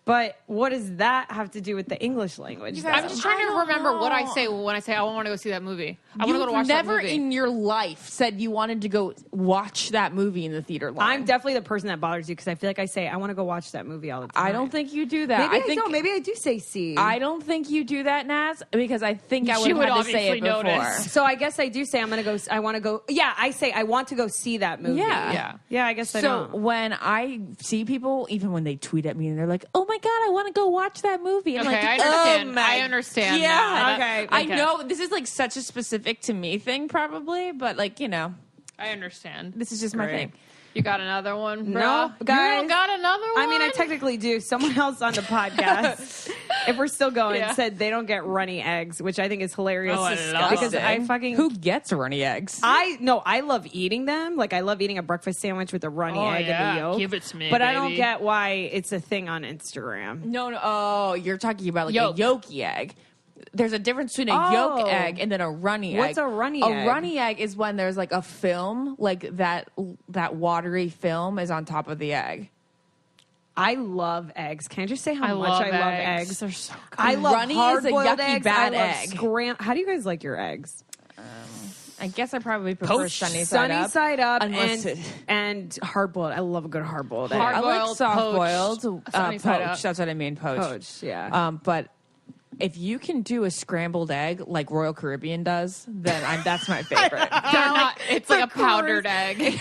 Speaker 3: But what does that have to do with the English language?
Speaker 5: guys-
Speaker 2: I'm just trying to remember what I say when I say I want to go see that movie. I want to go to watch
Speaker 5: never
Speaker 2: that movie.
Speaker 5: in your life said you wanted to go watch that movie in the theater line.
Speaker 3: I'm definitely the person that bothers you because I feel like I say I want to go watch that movie all the time.
Speaker 5: I don't think you do that.
Speaker 3: Maybe I
Speaker 5: think
Speaker 3: don't. Maybe I do say see.
Speaker 5: I don't think you do that, Naz, because I think I
Speaker 2: She
Speaker 5: would have
Speaker 2: would
Speaker 5: had to say it
Speaker 2: obviously
Speaker 5: before.
Speaker 2: notice.
Speaker 3: So I guess I do say I'm gonna go. I want to go. Yeah, I say I want to go see that movie.
Speaker 5: Yeah.
Speaker 3: yeah. I guess I
Speaker 5: So
Speaker 3: don't.
Speaker 5: when I see people, even when they tweet at me and they're like, "Oh my god, I want to go watch that movie," I'm
Speaker 2: Okay,
Speaker 5: like,
Speaker 2: I understand.
Speaker 5: "Oh my
Speaker 2: I understand
Speaker 5: Yeah,
Speaker 2: now.
Speaker 3: Okay.
Speaker 5: I know this is like such a specific to me thing, probably, but like
Speaker 2: I understand.
Speaker 5: this is just my
Speaker 3: Great.
Speaker 5: thing.
Speaker 2: You got another one, bro?
Speaker 3: No,
Speaker 2: You
Speaker 3: guys.
Speaker 2: don't got another one?
Speaker 3: I mean, I technically do. Someone else on the podcast, if we're still going,
Speaker 2: Yeah.
Speaker 3: said they don't get runny eggs, which I think is hilarious.
Speaker 2: Oh, I love
Speaker 3: because
Speaker 2: it.
Speaker 3: I fucking
Speaker 5: Who gets runny eggs?
Speaker 3: I love eating them. Like I love eating a breakfast sandwich with a runny
Speaker 2: Oh,
Speaker 3: egg
Speaker 2: yeah.
Speaker 3: and the yolk.
Speaker 2: Give it to me,
Speaker 3: But I don't
Speaker 2: baby.
Speaker 3: get why it's a thing on Instagram.
Speaker 5: No. Oh, you're talking about like
Speaker 2: Yolk.
Speaker 5: a yolky egg. There's a difference between a
Speaker 3: Oh.
Speaker 5: yolk egg and then a runny egg.
Speaker 3: What's a runny egg?
Speaker 5: A runny egg is when there's like a film, like that watery film is on top of the egg.
Speaker 3: I love eggs. Can I just say how
Speaker 2: I
Speaker 3: much
Speaker 2: love
Speaker 3: I love
Speaker 2: eggs.
Speaker 3: eggs?
Speaker 2: They're so good.
Speaker 3: I love
Speaker 5: Runny is a
Speaker 3: hard-boiled
Speaker 5: yucky,
Speaker 3: eggs.
Speaker 5: bad
Speaker 3: I love
Speaker 5: egg.
Speaker 3: How do you guys like your eggs?
Speaker 5: I guess I probably prefer
Speaker 2: Poached.
Speaker 5: sunny side up.
Speaker 3: Side up
Speaker 5: unless
Speaker 3: and hard boiled. I love a good hard boiled egg.
Speaker 2: Hard-
Speaker 5: I like
Speaker 2: Hard-boiled,
Speaker 5: soft
Speaker 2: poached,
Speaker 5: boiled,
Speaker 2: sunny side up.
Speaker 5: poached. That's what I mean, poached.
Speaker 3: Poached, yeah.
Speaker 5: But if you can do a scrambled egg like Royal Caribbean does, then that's my favorite.
Speaker 2: It's like a powdered egg.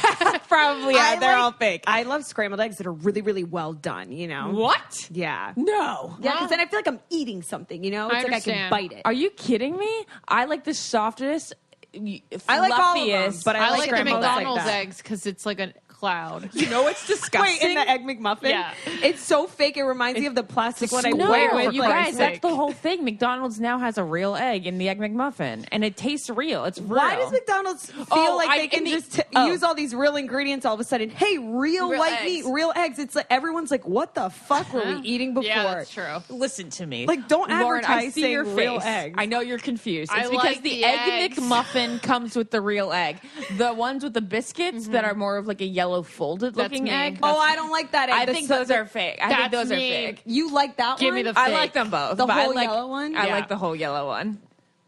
Speaker 5: Probably, yeah, they're all fake.
Speaker 3: I love scrambled eggs that are really, really well done, you know?
Speaker 5: What?
Speaker 3: Yeah.
Speaker 5: No.
Speaker 3: Yeah, because then I feel like I'm eating something, you know? It's
Speaker 2: I
Speaker 3: like I can
Speaker 2: understand.
Speaker 3: bite it.
Speaker 5: Are you kidding me? I like the softest,
Speaker 3: I like all of them,
Speaker 5: fluffiest
Speaker 3: but
Speaker 2: I like the
Speaker 3: scrambled eggs like
Speaker 2: McDonald's
Speaker 3: that.
Speaker 2: eggs because it's like a cloud.
Speaker 5: You know it's disgusting.
Speaker 3: Wait, in the Egg McMuffin?
Speaker 2: Yeah.
Speaker 3: It's so fake. It reminds me of the plastic one I
Speaker 5: no,
Speaker 3: wear. For
Speaker 5: you
Speaker 3: Christ's
Speaker 5: guys, that's
Speaker 3: sake.
Speaker 5: the whole thing. McDonald's now has a real egg in the Egg McMuffin, and it tastes real. It's real.
Speaker 3: Why does McDonald's feel
Speaker 5: Oh,
Speaker 3: like
Speaker 5: I-
Speaker 3: they can
Speaker 5: in the-
Speaker 3: just
Speaker 5: oh.
Speaker 3: use all these real ingredients all of a sudden? Hey, real white meat,
Speaker 5: eggs.
Speaker 3: real eggs. It's like everyone's like, what the fuck were we eating before?
Speaker 2: Yeah, that's true.
Speaker 5: Listen to me.
Speaker 3: Like, don't
Speaker 5: Lauren, I
Speaker 3: advertise
Speaker 5: see
Speaker 3: saying
Speaker 5: your
Speaker 3: real
Speaker 5: face.
Speaker 3: eggs.
Speaker 5: I know you're confused. It's
Speaker 2: I
Speaker 5: because
Speaker 2: like
Speaker 5: the
Speaker 2: the
Speaker 5: Egg
Speaker 2: eggs.
Speaker 5: McMuffin comes with the real egg. The ones with the biscuits that are more of like a yellow folded looking
Speaker 2: me.
Speaker 5: egg.
Speaker 3: Oh, I don't like that egg.
Speaker 5: I
Speaker 3: The
Speaker 5: think
Speaker 3: so-
Speaker 5: those are fake. I think
Speaker 2: That's
Speaker 5: those are
Speaker 2: me.
Speaker 5: fake.
Speaker 3: You like that
Speaker 2: Give
Speaker 3: one?
Speaker 2: me the
Speaker 5: I
Speaker 2: fake.
Speaker 5: like them both.
Speaker 3: The
Speaker 5: but
Speaker 3: whole
Speaker 5: I like,
Speaker 3: yellow one?
Speaker 5: I
Speaker 2: Yeah.
Speaker 5: like the whole yellow one.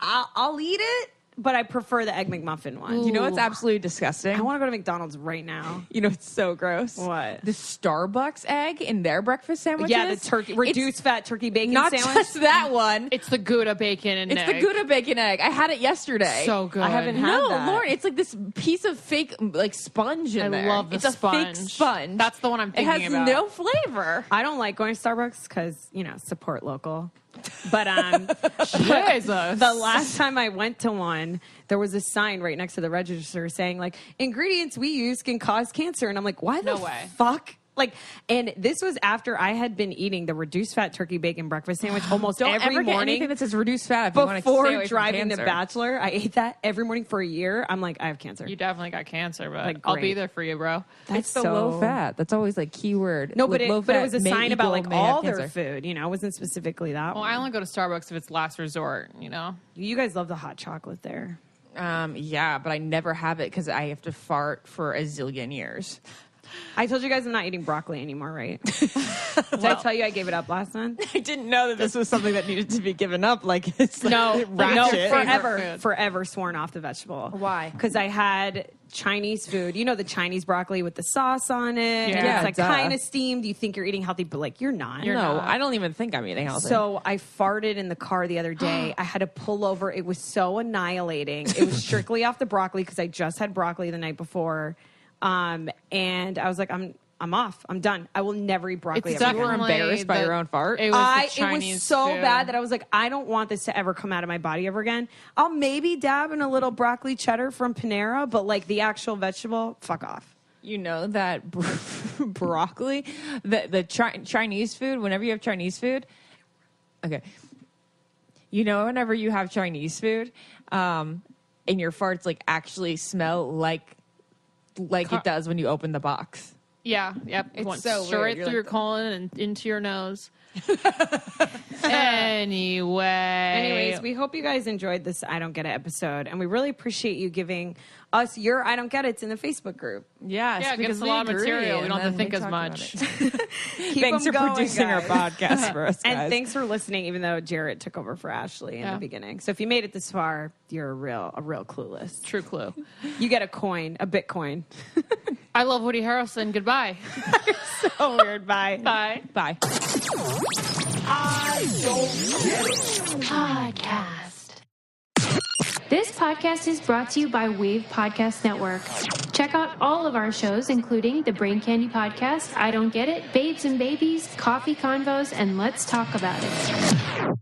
Speaker 3: I'll eat it, but I prefer the Egg McMuffin one.
Speaker 5: You know what's absolutely disgusting?
Speaker 3: I want to go to McDonald's right now.
Speaker 5: You know it's so gross.
Speaker 3: What?
Speaker 5: The Starbucks egg in their breakfast sandwiches?
Speaker 3: Yeah, the turkey reduced fat turkey bacon
Speaker 5: not
Speaker 3: sandwich.
Speaker 5: just that one.
Speaker 2: It's the Gouda bacon and
Speaker 5: It's
Speaker 2: egg.
Speaker 5: the Gouda bacon egg. I had it yesterday.
Speaker 2: So good.
Speaker 3: I haven't had
Speaker 5: No,
Speaker 3: that.
Speaker 5: Lauren, it's like this piece of fake like sponge in there.
Speaker 2: I love the
Speaker 5: it's
Speaker 2: sponge.
Speaker 5: a fake sponge.
Speaker 2: That's the one I'm thinking
Speaker 5: It has
Speaker 2: about.
Speaker 5: no flavor.
Speaker 3: I don't like going to Starbucks because, support local. But
Speaker 2: Jesus.
Speaker 3: the last time I went to one, there was a sign right next to the register saying, like, ingredients we use can cause cancer. And I'm like, why the
Speaker 2: No way.
Speaker 3: fuck? Like, and this was after I had been eating the reduced fat turkey bacon breakfast sandwich almost
Speaker 5: Don't
Speaker 3: every
Speaker 5: ever get
Speaker 3: morning.
Speaker 5: anything that says reduced fat if you want to stay
Speaker 3: Before
Speaker 5: away
Speaker 3: driving
Speaker 5: from
Speaker 3: the
Speaker 5: cancer.
Speaker 3: Bachelor, I ate that every morning for a year. I'm like, I have cancer.
Speaker 2: You definitely got cancer, but
Speaker 3: Like,
Speaker 2: I'll be
Speaker 3: great.
Speaker 2: there for you, bro.
Speaker 3: That's
Speaker 5: It's the low fat. That's always like keyword.
Speaker 3: No, but
Speaker 5: Low
Speaker 3: it was a
Speaker 5: fat may
Speaker 3: sign about
Speaker 5: equal
Speaker 3: like
Speaker 5: may have
Speaker 3: all their
Speaker 5: cancer.
Speaker 3: food. It wasn't specifically that
Speaker 2: Well,
Speaker 3: one.
Speaker 2: I only go to Starbucks if it's last resort,
Speaker 3: You guys love the hot chocolate there.
Speaker 5: Yeah, but I never have it because I have to fart for a zillion years.
Speaker 3: I told you guys I'm not eating broccoli anymore, right? Did I tell you I gave it up last month?
Speaker 5: I didn't know that this was something that needed to be given up. Like it's like
Speaker 3: No,
Speaker 2: ratchet.
Speaker 3: forever,
Speaker 2: Favorite food.
Speaker 3: sworn off the vegetable.
Speaker 5: Why?
Speaker 3: Because I had Chinese food. The Chinese broccoli with the sauce on it. And
Speaker 2: Yeah,
Speaker 3: it's like
Speaker 5: duh.
Speaker 3: kind of steamed. You think you're eating healthy, but like you're not.
Speaker 5: no, I don't even think I'm eating healthy.
Speaker 3: So I farted in the car the other day. I had to pull over. It was so annihilating. It was strictly off the broccoli because I just had broccoli the night before. And I was like, I'm off. I'm done. I will never eat broccoli
Speaker 2: It's
Speaker 3: ever
Speaker 5: you were
Speaker 3: again.
Speaker 2: definitely
Speaker 5: embarrassed by your own fart?
Speaker 2: It was, the
Speaker 3: It
Speaker 2: Chinese
Speaker 3: was so
Speaker 2: food.
Speaker 3: bad that I was like, I don't want this to ever come out of my body ever again. I'll maybe dab in a little broccoli cheddar from Panera, but like the actual vegetable, fuck off.
Speaker 5: You know that broccoli, the Chinese food. Whenever you have Chinese food, okay. Whenever you have Chinese food, and your farts like actually smell like it does when you open the box.
Speaker 2: Yeah, yep. It
Speaker 5: It's
Speaker 2: went
Speaker 5: so
Speaker 2: straight
Speaker 5: weird. You're
Speaker 2: through your
Speaker 5: like
Speaker 2: colon and into your nose. Anyway.
Speaker 3: Anyways, we hope you guys enjoyed this I Don't Get It episode, and we really appreciate you giving us your I Don't Get It's in the Facebook group.
Speaker 5: Yes,
Speaker 2: Yeah, it
Speaker 5: because
Speaker 2: gives us a lot of
Speaker 5: we agree,
Speaker 2: material. We
Speaker 5: and
Speaker 2: don't have to
Speaker 5: then
Speaker 2: think
Speaker 5: we
Speaker 2: as
Speaker 5: talk
Speaker 2: much.
Speaker 5: about it.
Speaker 3: Keep
Speaker 5: Thanks
Speaker 3: them
Speaker 5: for
Speaker 3: going,
Speaker 5: producing our
Speaker 3: guys.
Speaker 5: podcast for us, guys.
Speaker 3: And thanks for listening, even though Jarrett took over for Ashley in
Speaker 2: Yeah.
Speaker 3: the beginning. So if you made it this far, you're a real clueless.
Speaker 2: True clue.
Speaker 3: You get a Bitcoin.
Speaker 2: I love Woody Harrelson. Goodbye.
Speaker 3: So weird. Bye.
Speaker 2: Bye.
Speaker 5: Bye.
Speaker 1: I don't get it.
Speaker 6: Podcast. This podcast is brought to you by Wave Podcast Network. Check out all of our shows, including the Brain Candy Podcast, I Don't Get It, Babes and Babies, Coffee Convos, and Let's Talk About It.